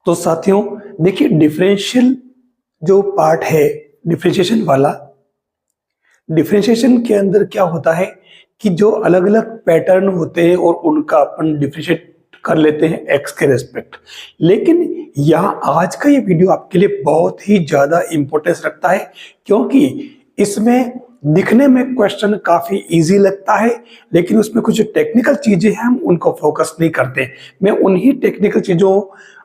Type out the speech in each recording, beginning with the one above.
तो साथियों देखिए, डिफरेंशियल जो पार्ट है, डिफरेंशिएशन वाला, डिफरेंशिएशन के अंदर क्या होता है कि जो अलग अलग पैटर्न होते हैं और उनका अपन डिफरेंशिएट कर लेते हैं एक्स के रेस्पेक्ट। लेकिन यहाँ आज का ये वीडियो आपके लिए बहुत ही ज्यादा इंपॉर्टेंस रखता है, क्योंकि इसमें दिखने में क्वेश्चन काफी इजी लगता है, लेकिन उसमें कुछ टेक्निकल चीजें हैं, हम उनको फोकस नहीं करते। मैं उन्हीं टेक्निकल चीजों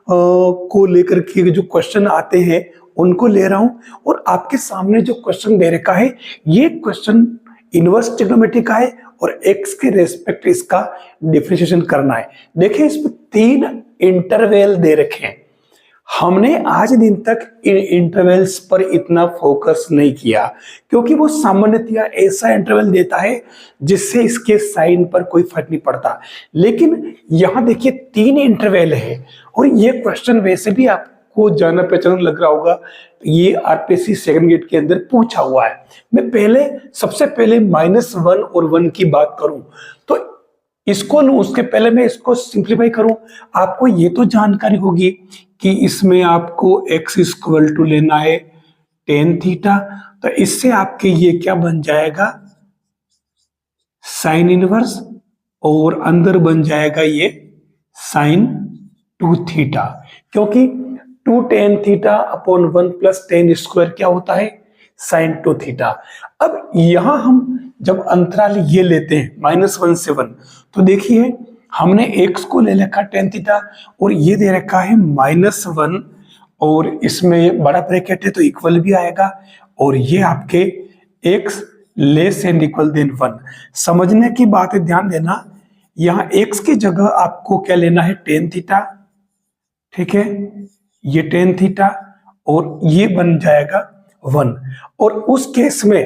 को लेकर के जो क्वेश्चन आते हैं उनको ले रहा हूं, और आपके सामने जो क्वेश्चन दे रखा है ये क्वेश्चन इनवर्स ट्रिग्नोमेट्री का है और एक्स के रेस्पेक्ट इसका डिफरेंशिएशन करना है। देखिए, इसमें 3 इंटरवल दे रखे हैं। हमने आज दिन तक इन इंटरवल्स पर इतना फोकस नहीं किया, क्योंकि वो सामान्यतया ऐसा इंटरवल देता है जिससे इसके साइन पर कोई फर्क नहीं पड़ता। लेकिन यहां देखिए 3 इंटरवल है, और ये क्वेश्चन वैसे भी आपको जाना पहचाना लग रहा होगा, ये आरपीएससी सेकंड गेट के अंदर पूछा हुआ है। मैं सबसे पहले -1 और 1 की बात करूं तो इसको लूं, उसके पहले मैं इसको सिंप्लीफाई करूं। आपको ये तो जानकारी होगी कि इसमें आपको x इक्वल टू लेना है tan थीटा, तो इससे आपके ये क्या बन जाएगा, साइन इनवर्स, और अंदर बन जाएगा ये साइन 2 थीटा, क्योंकि 2 tan theta upon 1 plus tan square क्या होता है, साइन 2 थीटा। अब यहां हम जब अंतराल ये लेते हैं -1 से 1, तो देखिए हमने x को ले रखा tan थीटा, और ये दे रखा है -1, और इसमें बड़ा ब्रैकेट है तो इक्वल भी आएगा, और ये आपके x less and equal than 1। समझने की बात है, ध्यान देना, यहाँ x की जगह आपको क्या लेना है, tan थीटा, ठीक है, ये tan थीटा, और ये बन जाएगा 1। और उस केस में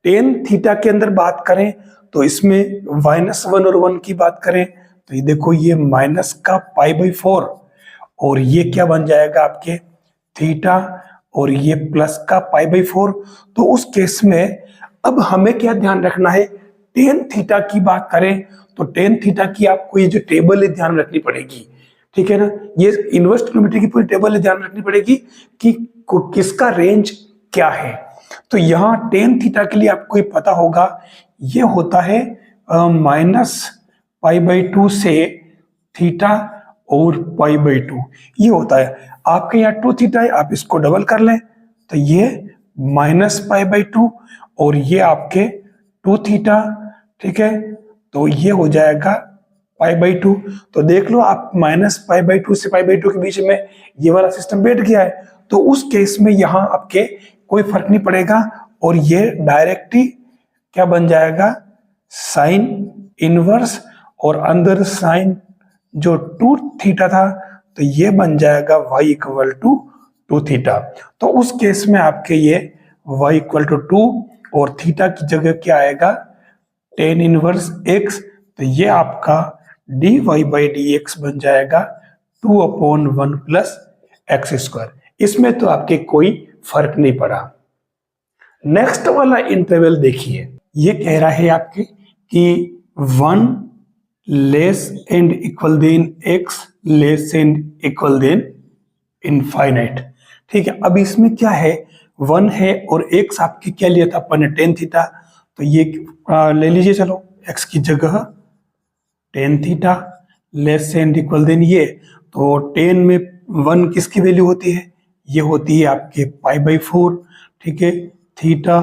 tan थीटा के अंदर बात करें तो इसमें -1 और 1 की बात करें तो ये देखो, ये माइनस का π/4, और ये क्या बन जाएगा आपके थीटा, और ये प्लस का π/4। तो उस केस में अब हमें क्या ध्यान रखना है, tan थीटा की बात करें तो tan थीटा की आपको ये जो टेबल है ध्यान रखनी पड़ेगी, ठीक है ना। ये इनवर्स ट्रिग्नोमेट्री की पूरी टेबल है, ध्यान रखनी पड़ेगी कि किसका रेंज क्या है। तो यहाँ tan थीटा के लिए आपको ये पता होगा, ये होता है -π/2 से थीटा और π/2, ये होता है। आपके यहाँ 2 थीटा है, आप इसको डबल कर लें तो ये -π/2, और ये आपके 2 थीटा, ठीक है, तो ये हो जाएगा π/2। तो देख लो आप, -π/2 से π/2 के बीच में ये वाला सिस्टम बैठ गया है, तो उस केस में यहाँ आपके कोई फर्क नहीं पड़ेगा, और ये डायरेक्टली क्या बन जाएगा, साइन इनवर्स, और अंदर साइन जो 2 थीटा था तो ये बन जाएगा y इक्वल टू 2 थीटा। तो उस केस में आपके ये y इक्वल टू 2 और थीटा की जगह क्या आएगा, tan इनवर्स x, तो ये आपका dy/dx बन जाएगा 2/1 प्लस एक्स स्क्वायर। इसमें तो आपके कोई फर्क नहीं पड़ा। नेक्स्ट वाला इंटरवल देखिए, ये कह रहा है आपके कि 1 less and equal than x less and equal than infinite, ठीक है। अब इसमें क्या है, 1 है और x आपके क्या लिया था अपन ने, tan थीटा, तो ये ले लीजिए, चलो x की जगह tan theta less and equal than ये, तो tan में 1 किसकी वैल्यू होती है, ये होती है आपके π/4, ठीक है, थीटा,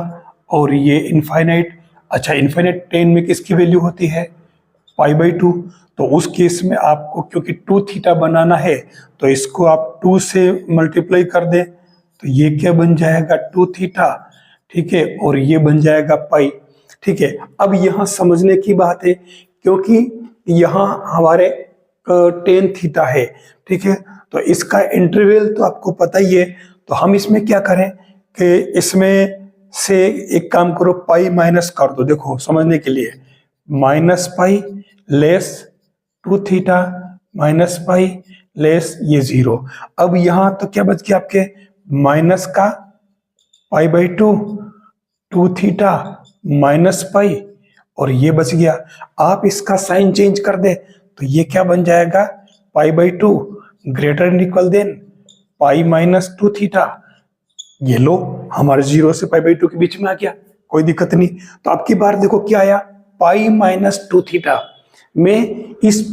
और ये इनफाइनाइट। अच्छा, इनफाइनाइट tan में किसकी वैल्यू होती है, π/2। तो उस केस में आपको क्योंकि 2 थीटा बनाना है तो इसको आप 2 से मल्टीप्लाई कर दें, तो ये क्या बन जाएगा, 2 थीटा, ठीक है, और ये बन जाएगा पाई, ठीक है। अब यहाँ समझने की बात है, क्योंकि यहाँ हमारे tan थीटा है, ठीक है, तो इसका इंटरवल तो आपको पता ही है। तो हम इसमें क्या करें कि इसमें से एक काम करो, पाई माइनस कर दो, देखो समझने के लिए, -π less 2 theta minus pi less ये 0। अब यहां तो क्या बच गया आपके, माइनस का π/2, 2 थीटा माइनस पाई, और ये बच गया। आप इसका साइन चेंज कर दे तो ये क्या बन जाएगा, π/2 greater than equal than pi minus 2 theta. ये लो हमारे 0 से पाई बाई 2 के बीच में आ गया, कोई दिक्कत नहीं। तो आपकी बार देखो क्या आया, पाई माइनस 2 थीटा। मैं इस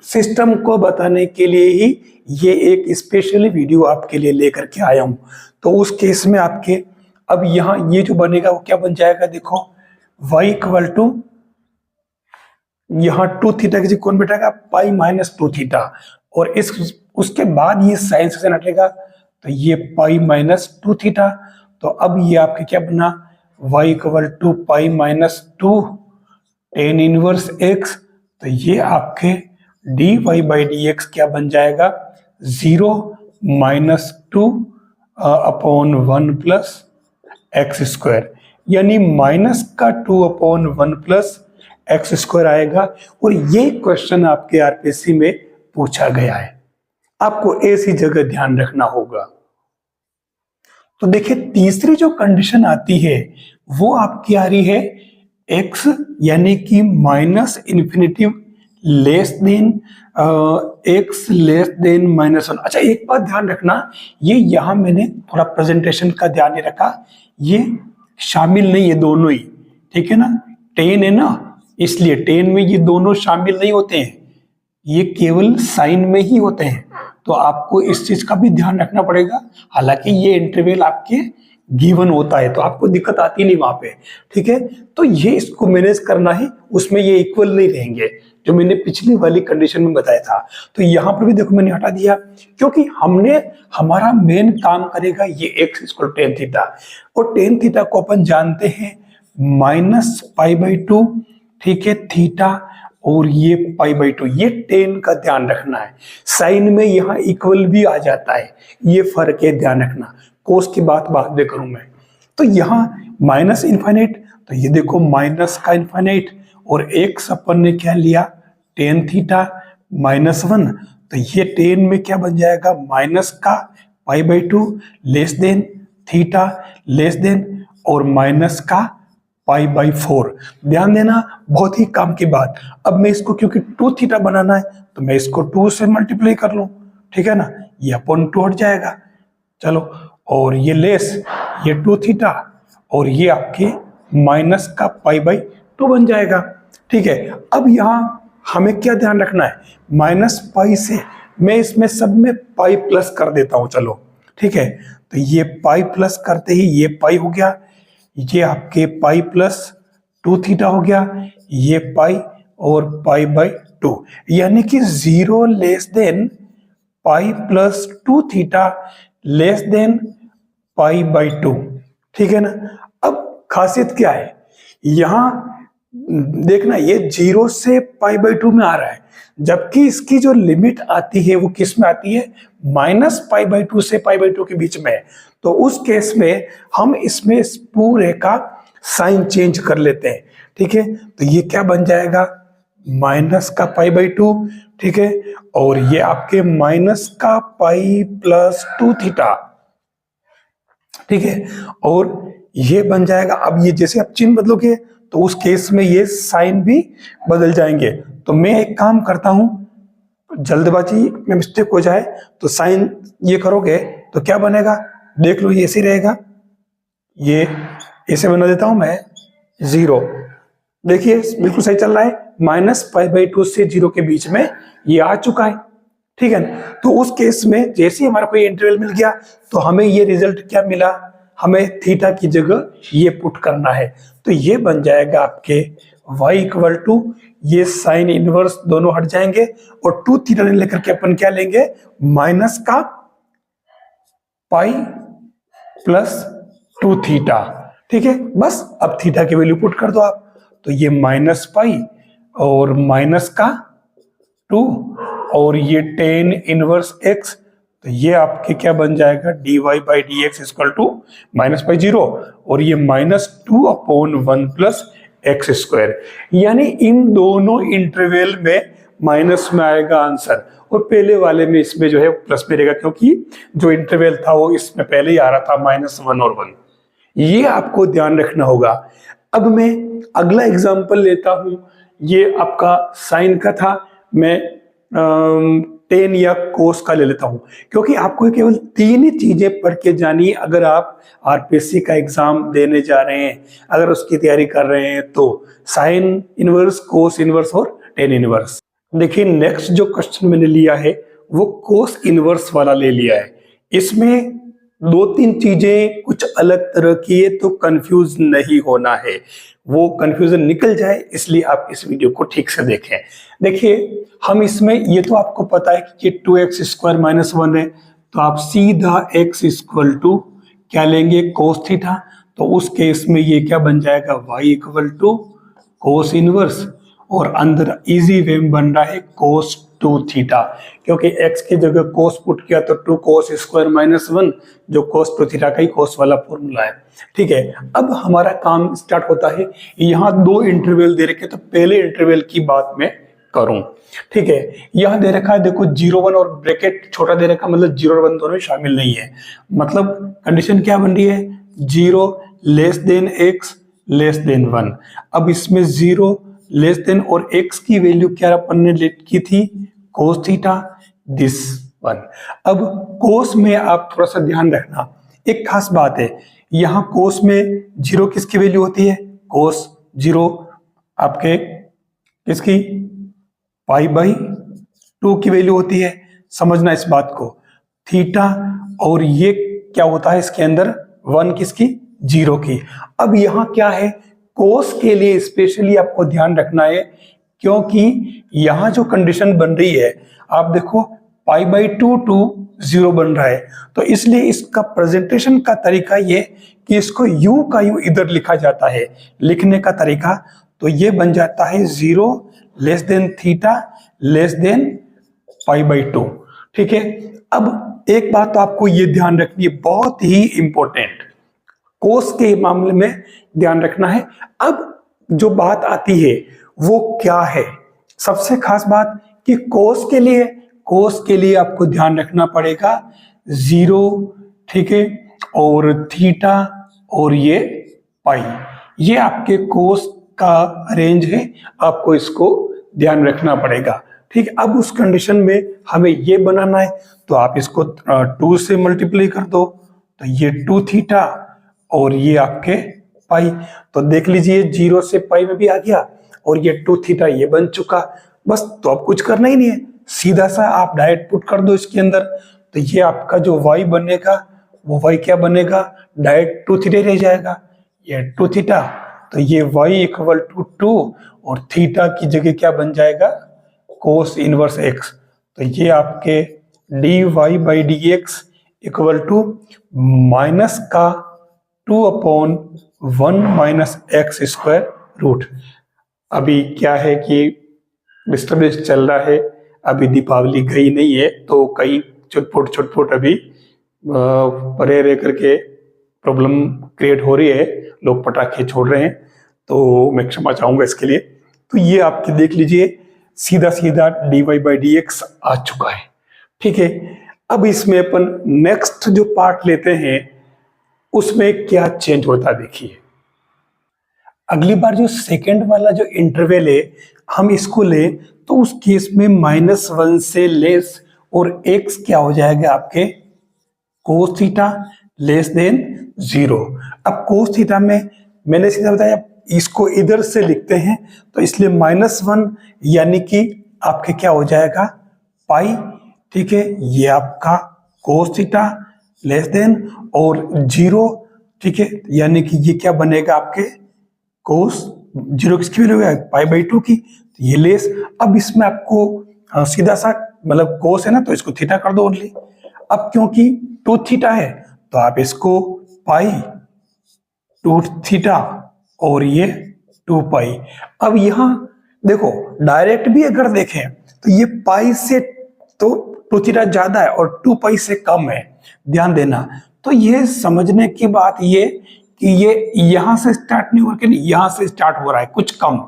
सिस्टम को बताने के लिए ही ये एक स्पेशल वीडियो आपके लिए लेकर के आया हूं। तो उस केस में आपके अब यहां ये जो बनेगा वो क्या बन जाएगा, देखो y इक्वल टू यहां 2 थीटा की जगह कौन बैठेगा, पाई माइनस 2 थीटा। और इस उसके बाद ये साइन सेक्शन हटेगा तो ये पाई माइनस 2 थीटा। तो अब ये आपके क्या बना, y equal to pi minus 2 tan inverse x। तो ये आपके dy बाई dx क्या बन जाएगा, 0 minus 2 upon 1 plus x square, यानी माइनस का 2 अपॉन 1 प्लस एक्स स्क्वायर आएगा। और ये क्वेश्चन आपके आरपीएससी में पूछा गया है, आपको ऐसी जगह ध्यान रखना होगा। तो देखिए तीसरी जो कंडीशन आती है वो आपकी आ रही है x यानी कि minus infinity less than x less than -1। अच्छा एक बात ध्यान रखना, ये यहां मैंने थोड़ा प्रेजेंटेशन का ध्यान नहीं रखा, ये शामिल नहीं है दोनों ही, ठीक है ना, 10 है ना, इसलिए 10 में ये दोनों शामिल नहीं होते हैं, ये केवल साइन में ही होते हैं। तो आपको इस चीज का भी ध्यान रखना पड़ेगा। हालांकि ये इंटरवल आपके गिवन होता है तो आपको दिक्कत आती नहीं वहां पे, ठीक है। तो ये इसको मैनेज करना है, उसमें ये इक्वल नहीं रहेंगे जो मैंने पिछली वाली कंडीशन में बताया था। तो यहाँ पर भी देखो मैंने हटा दिया क्योंकि हमने हमारा मेन काम करेगा ये x इक्वल टेन थीटा, और टेन थीटा को अपन जानते हैं माइनस पाई बाई 2, ठीक है, थीटा और ये पाई बाई 2, ये 10 का ध्यान रखना है। साइन में यहाँ इक्वल भी आ जाता है, ये फर्क है, ध्यान रखना। कोस की बात बाद में करूं मैं। तो यहाँ माइनस इन्फाइनाइट, तो ये देखो माइनस का इन्फाइनाइट, और x अपन ने क्या लिया, टेन थीटा -1। तो ये 10 में क्या बन जाएगा, माइनस का pi by 2 less than theta less than और माइनस का पाई बाई 4। ध्यान देना, बहुत ही काम की बात। अब मैं इसको क्योंकि 2 थीटा बनाना है तो मैं इसको 2 से मल्टीप्लाई कर लूं, ठीक है ना, ये अपॉन 2 हट जाएगा। चलो, और ये लेस, ये 2 थीटा और ये आपके माइनस का पाई बाई 2 बन जाएगा, ठीक है। अब यहां हमें क्या ध्यान रखना है, माइनस पाई से मैं इसमें सब में पाई प्लस कर देता हूं, चलो ठीक है। तो ये पाई प्लस करते ही ये पाई हो गया, ये आपके पाई प्लस 2 थीटा हो गया, ये पाई और पाई बाई 2, यानी कि 0 less than pi plus 2 theta less than pi by 2, ठीक है ना। अब खासियत क्या है, यहां देखना ये 0 से पाई बाई 2 में आ रहा है, जबकि इसकी जो लिमिट आती है वो किस में आती है, माइनस पाई बाई 2 से पाई बाई 2 के बीच में। तो उस केस में हम इसमें इस पूरे का साइन चेंज कर लेते हैं, ठीक है। तो ये क्या बन जाएगा, माइनस का पाई बाई 2, ठीक है, और ये आपके माइनस का पाई प्लस 2 थीटा, ठीक है, और ये बन जाएगा। अब ये जैसे आप चिन्ह बदलोगे तो उस केस में ये साइन भी बदल जाएंगे। तो मैं एक काम करता हूं, जल्दबाजी में मिस्टेक हो जाए तो साइन ये करोगे तो क्या बनेगा, देख लो, ये ऐसे रहेगा, ये ऐसे बना देता हूं मैं 0, देखिए बिल्कुल सही चल रहा है, माइनस पाई बाई 2 से 0 के बीच में ये आ चुका है, ठीक है। तो उस केस में जैसे हमारा कोई इंटरवल मिल गया तो हमें ये रिजल्ट क्या मिला, हमें थीटा की जगह ये पुट करना है। तो ये बन जाएगा आपके y इक्वल टू, ये साइन इनवर्स दोनों हट जाएंगे और 2 थीटा लेकर के अपन क्या लेंगे, माइनस का पाई प्लस 2 थीटा, ठीक है। बस अब थीटा की वैल्यू पुट कर दो आप, तो ये माइनस पाई और माइनस का 2 और ये टेन इनवर्स x, तो ये आपके क्या बन जाएगा, dy by d x equal to minus pi 0 और ये -2 अपॉन 1 प्लस एक्स स्क्वायर। यानी इन दोनों इंटरवल में माइनस में आएगा आंसर और पहले वाले में इसमें जो है प्लस में रहेगा, क्योंकि जो इंटरवल था वो इसमें पहले ही आ रहा था -1 और 1। ये आपको ध्यान रखना होगा। अब मैं अगला एग्जांपल लेता हूं, ये आपका साइन का था, मैं टेन या कोस का ले लेता हूं, क्योंकि आपको केवल 3 ही चीजें पढ़ के जानी है अगर आप आरपीएससी का एग्जाम देने जा रहे हैं, अगर उसकी तैयारी कर रहे हैं तो साइन इनवर्स, कोस इनवर्स और टेन इनवर्स। देखिए नेक्स्ट जो क्वेश्चन मैंने लिया है वो कोस इनवर्स वाला ले लिया है। इसमें 2-3 चीजें कुछ अलग तरह की है, तो कंफ्यूज नहीं होना है, वो कंफ्यूजन निकल जाए इसलिए आप इस वीडियो को ठीक से देखें। देखिए हम इसमें, ये तो आपको पता है कि 2x स्क्वायर माइनस 1 है, तो आप सीधा x इक्वल टू क्या लेंगे, कोस थीटा। तो उस केस में ये क्या बन जाएगा, y equal to cos inverse, और अंदर इजी वे में बन रहा है कोस 2 थीटा, क्योंकि x की जगह कोस पुट किया तो 2 कोस स्क्वायर माइनस 1, जो कोस 2 थीटा का ही कोस वाला फॉर्मूला है। ठीक है, अब हमारा काम स्टार्ट होता है। यहाँ 2 इंटरवल दे रखे, तो पहले इंटरवल की बात मैं करूं। ठीक है, यहाँ दे रखा है देखो 0-1 और ब्रैकेट छोटा दे रखा, मतलब 0 और 1 दोनों शामिल नहीं है। मतलब कंडीशन क्या बन रही है, 0 less than x less than 1। अब इसमें 0 लेस देन और x की वैल्यू क्या अपन ने लेट की थी, कोस थीटा, दिस वन। अब कोस में आप थोड़ा सा ध्यान रखना, एक खास बात है, यहां कोस में 0 किसकी वैल्यू होती है, कोस 0 आपके किसकी, पाई बाई 2 की वैल्यू होती है। समझना इस बात को, थीटा, और ये क्या होता है इसके अंदर 1 किसकी, 0 की। अब यहां क्या है, कोस के लिए स्पेशली आपको ध्यान रखना है, क्योंकि यहां जो कंडीशन बन रही है, आप देखो पाई बाई 2 टू 0 बन रहा है, तो इसलिए इसका प्रेजेंटेशन का तरीका ये कि इसको यू का यू इधर लिखा जाता है, लिखने का तरीका तो ये बन जाता है 0 less than theta less than pi by 2। ठीक है, अब एक बात तो आपको ये ध्यान रखनी है, बहुत ही इंपॉर्टेंट, कोस के मामले में ध्यान रखना है। अब जो बात आती है वो क्या है, सबसे खास बात कि कोस के लिए आपको ध्यान रखना पड़ेगा 0, ठीक है, और थीटा और ये पाई, ये आपके कोस का रेंज है, आपको इसको ध्यान रखना पड़ेगा। ठीक है, अब उस कंडीशन में हमें ये बनाना है, तो आप इसको 2 से मल्टीप्लाई कर दो, तो ये 2 थीटा और ये आपके पाई। तो देख लीजिए 0 से पाई में भी आ गया, और ये 2 थीटा ये बन चुका। बस तो अब कुछ करना ही नहीं है, सीधा सा आप डायरेक्ट पुट कर दो इसके अंदर, तो ये आपका जो y बनेगा वो y क्या बनेगा, डायरेक्ट 2 थीटा रह जाएगा, ये 2 थीटा, तो ये y इक्वल टू 2 और थीटा की जगह क्या बन जाएगा, कोस इनवर्स x। तो ये आपके dy by dx equal to minus का 2/1 माइनस एक्स स्क्वायर रूट। अभी क्या है कि डिस्टर्बेंस चल रहा है, अभी दीपावली गई नहीं है, तो कई छुटपुट अभी परे रह करके प्रॉब्लम क्रिएट हो रही है, लोग पटाखे छोड़ रहे हैं, तो मैं क्षमा चाहूंगा इसके लिए। तो ये आपके देख लीजिए सीधा सीधा dy बाई dx आ चुका है। ठीक है, अब इसमें अपन नेक्स्ट जो पार्ट लेते हैं उसमें क्या चेंज होता देखिए। अगली बार जो सेकेंड वाला जो इंटरवल है हम इसको ले, तो उस केस में -1 से लेस और x क्या हो जाएगा आपके, कोस थीटा लेस देन 0। अब कोस थीटा में मैंने सीधा बताया इसको इधर से लिखते हैं, तो इसलिए -1 यानी कि आपके क्या हो जाएगा, पाई। ठीक है, ये आपका कोस थीटा लेस देन और 0, ठीक है, यानी कि ये क्या बनेगा आपके कोस 0 किसकी वैल्यू है, पाई बाई 2 की, तो ये लेस। अब इसमें आपको सीधा सा मतलब कोस है ना, तो इसको थीटा कर दो ओनली। अब क्योंकि 2 थीटा है तो आप इसको पाई 2 थीटा और ये 2 पाई। अब यहां देखो डायरेक्ट भी अगर देखें तो ये पाई से तो 2 थीटा ज्यादा है और 2 पाई से कम है, ध्यान देना। तो ये समझने की बात ये कि ये यहां से स्टार्ट नहीं हो रहा, यहां से स्टार्ट हो रहा है कुछ कम।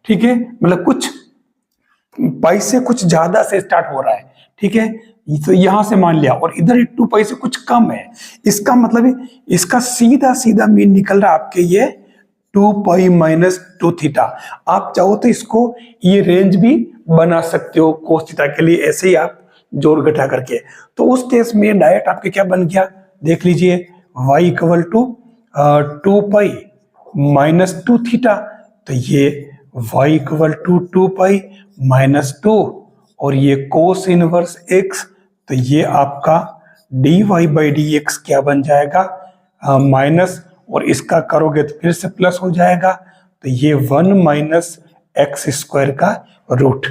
ठीक है, मतलब कुछ पाई से कुछ ज्यादा से स्टार्ट हो रहा है। ठीक है, तो यहां से मान लिया और इधर 2 पाई से कुछ कम है, इसका मतलब इसका सीधा सीधा मीन निकल रहा है आपके ये 2 पाई माइनस 2 थीटा। आप चाहो तो इसको ये रेंज भी बना सकते हो कोस थीटा के लिए, ऐसे ही आप जोड़ घटा करके। तो उस केस में डायरेक्ट आपके क्या बन गया, देख लीजिए, y equal to 2 pi minus 2 theta. तो ये y equal to 2 pi minus 2 और ये कोस इनवर्स x, तो ये आपका dy बाई डी एक्स क्या बन जाएगा, माइनस, और इसका करोगे तो फिर से प्लस हो जाएगा, तो ये 1 माइनस एक्स स्क्वायर का रूट।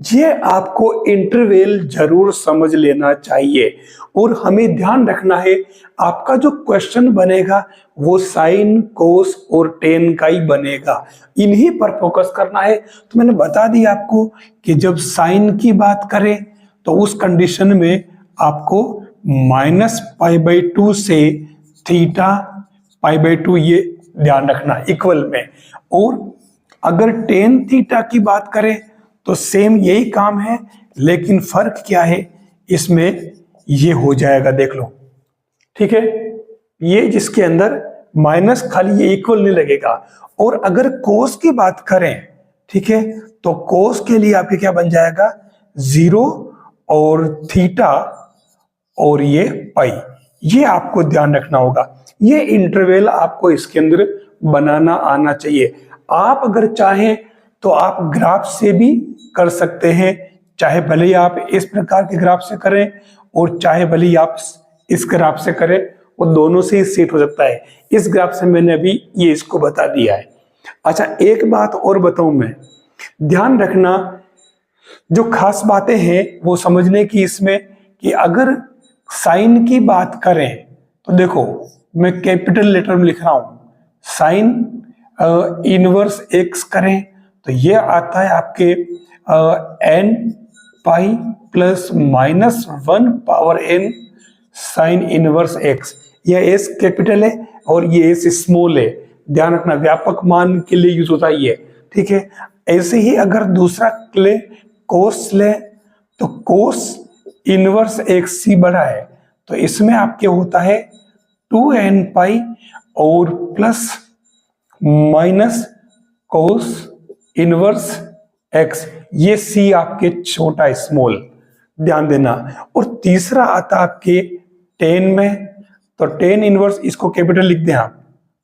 ये आपको इंटरवल जरूर समझ लेना चाहिए और हमें ध्यान रखना है आपका जो क्वेश्चन बनेगा वो साइन, कोस और टेन का ही बनेगा, इन्हीं पर फोकस करना है। तो मैंने बता दिया आपको कि जब साइन की बात करें तो उस कंडीशन में आपको माइनस पाई बाई 2 से थीटा पाई बाई 2 ये ध्यान रखना इक्वल में। और अगर टेन थीटा की बात करें तो सेम यही काम है, लेकिन फर्क क्या है, इसमें ये हो जाएगा, देख लो, ठीक है, ये जिसके अंदर माइनस खाली ये इक्वल नहीं लगेगा। और अगर कोस की बात करें, ठीक है, तो कोस के लिए आपके क्या बन जाएगा, 0 और थीटा और ये पाई, ये आपको ध्यान रखना होगा। ये इंटरवल आपको इसके अंदर बनाना आना चाहिए। आप अगर चाहें तो आप ग्राफ से भी कर सकते हैं, चाहे भले ही आप इस प्रकार के ग्राफ से करें और चाहे भले ही आप इस ग्राफ से करें, वो दोनों से ही सेट हो सकता है। इस ग्राफ से मैंने अभी ये इसको बता दिया है। अच्छा, एक बात और बताऊं मैं, ध्यान रखना, जो खास बातें हैं वो समझने की इसमें, कि अगर साइन की बात करें तो देखो मैं कैपिटल लेटर में लिख रहा हूं, साइन इनवर्स एक्स करें तो ये आता है आपके n pi plus minus 1 power n sine inverse x। यह s कैपिटल है और ये s स्मॉल है, ध्यान रखना, व्यापक मान के लिए यूज होता है ये, ठीक है। ऐसे ही अगर दूसरा ले कोस ले तो कोस इनवर्स x ही बड़ा है, तो इसमें आपके होता है 2n पाई और plus minus cos inverse x, ये c आपके छोटा स्मॉल, ध्यान देना। और तीसरा आता आपके टेन में, तो टेन इनवर्स, इसको कैपिटल लिख दें आप,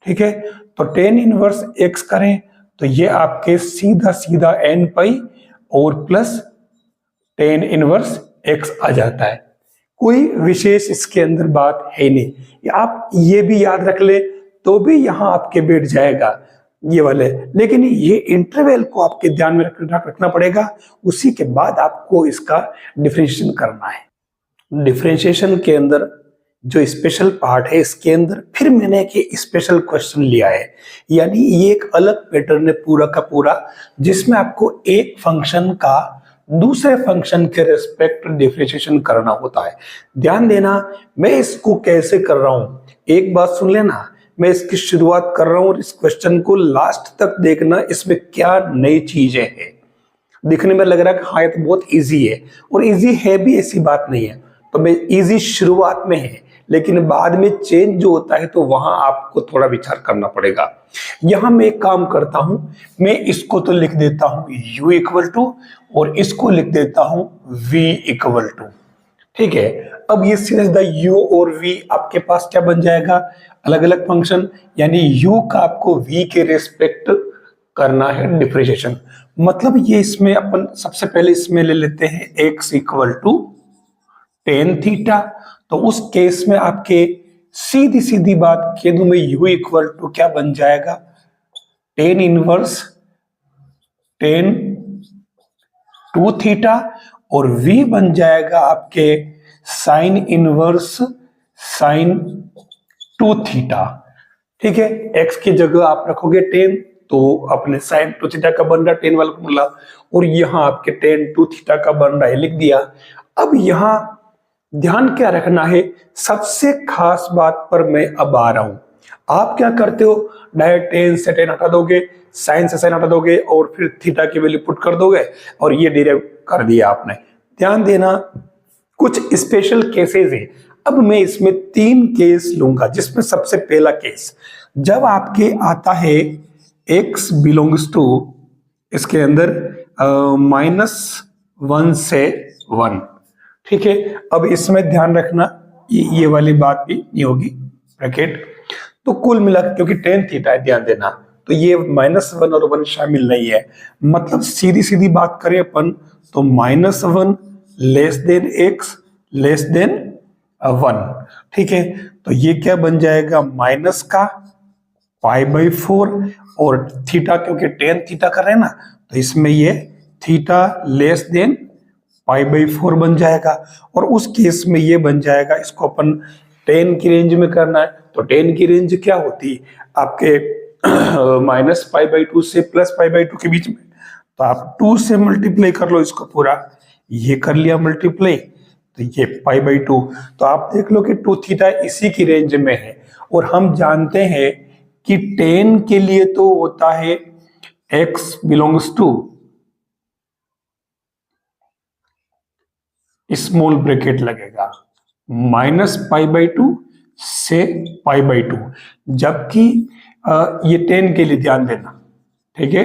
ठीक है, तो टेन इनवर्स x करें तो ये आपके सीधा सीधा n पाई और प्लस टेन इनवर्स x आ जाता है। कोई विशेष इसके अंदर बात है नहीं, आप ये भी याद रख ले तो भी यहां आपके बैठ जाएगा ये वाले, लेकिन ये इंटरवल को आपके ध्यान में रखना पड़ेगा, उसी के बाद आपको इसका डिफरेंशिएशन करना है। डिफरेंशिएशन के अंदर जो स्पेशल पार्ट है, इसके अंदर फिर मैंने एक स्पेशल क्वेश्चन लिया है, यानी ये एक अलग पैटर्न है पूरा का पूरा, जिसमें आपको एक फंक्शन का दूसरे फंक्शन के रेस्पेक्ट डिफरेंशिएशन करना होता है। ध्यान देना, मैं इसको कैसे कर रहा हूं, एक बात सुन लेना, मैं इसकी शुरुआत कर रहा हूं और इस क्वेश्चन को लास्ट तक देखना, इसमें क्या नई चीजें हैं। दिखने में लग रहा है कि हाँ ये तो बहुत इजी है, और इजी है भी, ऐसी बात नहीं है, तो मैं इजी शुरुआत में है, लेकिन बाद में चेंज जो होता है तो वहां आपको थोड़ा विचार करना पड़ेगा। यहां मैं एक काम करता हूं, मैं इसको तो लिख देता हूं u इक्वल टू और इसको लिख देता हूं v इक्वल टू, ठीक है। अब ये सीधा u और v आपके पास क्या बन जाएगा, अलग अलग फंक्शन, यानी u का आपको v के रेस्पेक्ट करना है डिफरेंशिएशन। मतलब ये इसमें अपन सबसे पहले इसमें ले लेते हैं x equal to tan theta, तो उस केस में आपके सीधी सीधी बात कह दूं मैं, u इक्वल टू क्या बन जाएगा, टेन इनवर्स टेन 2 थीटा, और v बन जाएगा आपके साइन इनवर्स साइन 2 थीटा, ठीक है। x की जगह आप रखोगे 10, तो अपने साइन 2 थीटा का बन रहा है 10 वाला फॉर्मूला, और यहां आपके टेन 2 थीटा का बन रहा है, लिख दिया। अब यहां ध्यान क्या रखना है, सबसे खास बात पर मैं अब आ रहा हूं। आप क्या करते हो, डायरेक्ट टेन से टेन हटा दोगे, साइन से साइन हटा दोगे और फिर थीटा की वैल्यू पुट कर दोगे और ये डिराइव कर दिया आपने। ध्यान देना, कुछ स्पेशल केसेस है। अब मैं इसमें 3 केस लूंगा, जिसमें सबसे पहला केस, जब आपके आता है x बिलोंग्स टू, इसके अंदर -1 से 1, ठीक है, अब इसमें ध्यान रखना ये वाली बात भी नहीं होगी ब्रैकेट। तो कुल मिला क्योंकि टेन थीटा है, ध्यान देना, तो ये -1 और 1 शामिल नहीं है। मतलब सीधी सीधी बात करें अपन तो -1 less than x less than 1। ठीक है, तो ये क्या बन जाएगा, माइनस का π/4 और थीटा क्योंकि टेन थीटा कर रहे हैं ना, तो इसमें ये थीटा लेस देन π/4 बन जाएगा। और उस केस में ये बन जाएगा, इसको अपन टेन की रेंज में करना है तो टेन की रेंज क्या होती है आपके -π/2 से +π/2 के बीच में, तो आप 2 से मल्टीप्लाई कर लो इसको पूरा, ये कर लिया मल्टीप्लाई, तो ये π/2। तो आप देख लो कि 2 थीटा इसी की रेंज में है। और हम जानते हैं कि टेन के लिए तो होता है x belongs to small bracket लगेगा -π/2 से π/2, जबकि ये टेन के लिए ध्यान देना, ठीक है,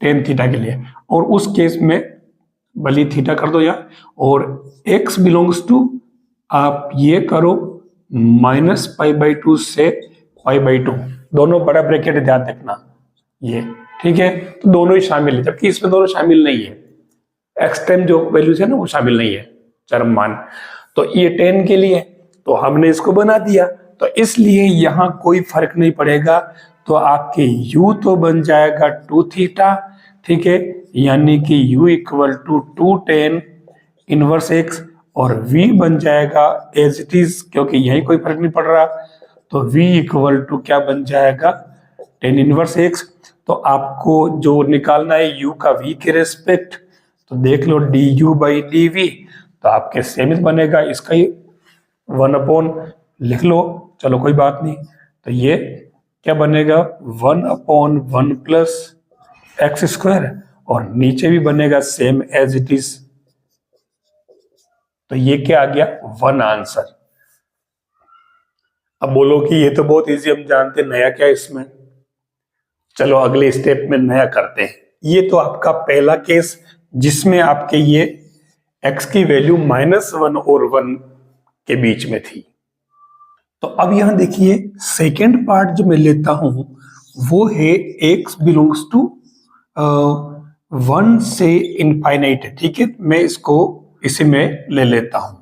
टेन थीटा के लिए। और उस केस में भली थीटा कर दो यहाँ, और x बिलोंग्स टू आप ये करो -π/2 से π/2, दोनों बड़ा ब्रैकेट है, ध्यान रखना ये, ठीक है। तो दोनों ही शामिल है, जबकि इसमें दोनों शामिल नहीं है, एक्स टाइम जो वैल्यूज है ना वो शामिल नहीं है, चरम मान। तो ये टेन के लिए तो हमने इसको बना दिया, तो इसलिए यहां कोई फर्क नहीं पड़ेगा। तो आपके u तो बन जाएगा 2 थीटा, ठीक है, यानी कि u equal to 2 tan inverse x, और v बन जाएगा एज इट इज, क्योंकि यही कोई फर्क नहीं पड़ रहा, तो v इक्वल टू क्या बन जाएगा, tan इनवर्स x। तो आपको जो निकालना है u का v के रेस्पेक्ट, तो देख लो du/dv, तो आपके सेम बनेगा, इसका ही 1/, लिख लो, चलो कोई बात नहीं। तो ये क्या बनेगा, 1/1 प्लस x², और नीचे भी बनेगा सेम एज इट इज। तो ये क्या आ गया, 1 आंसर। अब बोलो कि ये तो बहुत इजी, हम जानते, नया क्या है इसमें। चलो अगले स्टेप में नया करते हैं। ये तो आपका पहला केस जिसमें आपके ये x की वैल्यू -1 और 1 के बीच में थी। तो अब यहां देखिए सेकेंड पार्ट जो मैं लेता हूं वो है x बिलोंग्स टू 1 से इनफाइनाइट है, ठीक है। मैं इसको इसी में ले लेता हूं।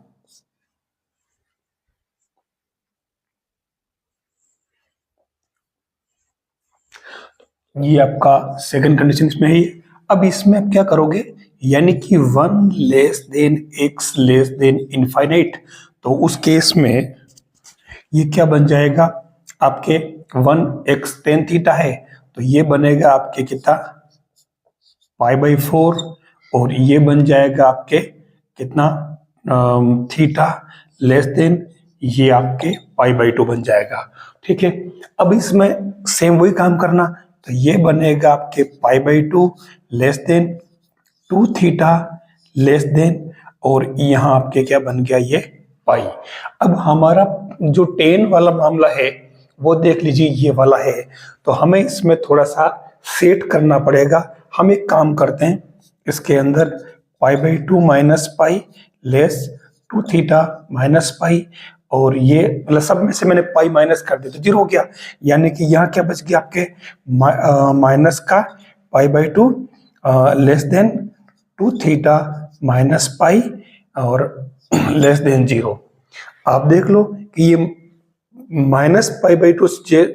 ये आपका सेकंड कंडीशन इसमें है। अब इसमें आप क्या करोगे, यानी कि 1 less than x less than infinite, तो उस केस में ये क्या बन जाएगा, आपके 1x tan थीटा है, तो ये बनेगा आपके कितना, π/4, और ये बन जाएगा आपके कितना, थीटा लेस देन, ये आपके π/2 बन जाएगा, ठीक है। अब इसमें सेम वही काम करना, तो ये बनेगा आपके π/2 less than 2 theta less than, और यहाँ आपके क्या बन गया, ये पाई। अब हमारा जो टेन वाला मामला है वो देख लीजिए, ये वाला है, तो हमें इसमें थोड़ा सा सेट करना पड़ेगा। हम एक काम करते हैं, इसके अंदर π/2 minus pi less 2 theta minus pi, और ये मतलब सब में से मैंने पाई माइनस कर दिया तो 0 हो गया, यानी कि यहाँ क्या बच गया आपके माइनस का π/2 less than 2 theta minus pi और लेस देन 0। आप देख लो कि ये -π/2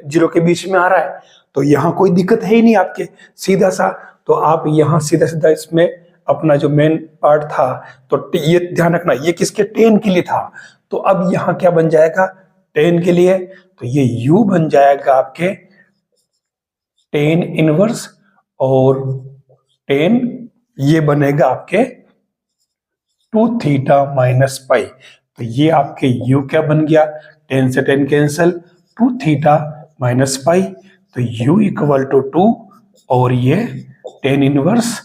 0 के बीच में आ रहा है, तो यहाँ कोई दिक्कत है ही नहीं आपके, सीधा सा। तो आप यहाँ सीधा सीधा इसमें अपना जो मेन पार्ट था, तो ये ध्यान रखना ये किसके, टेन के लिए था। तो अब यहाँ क्या बन जाएगा, टेन के लिए, तो ये u बन जाएगा आपके टेन इनवर्स, और टेन ये बनेगा आपके 2 थीटा माइनस पाई। तो ये आपके u क्या बन गया, 10 से 10 कैंसिल, 2 थीटा माइनस पाई, तो u इक्वल टू 2, और ये 10 इनवर्स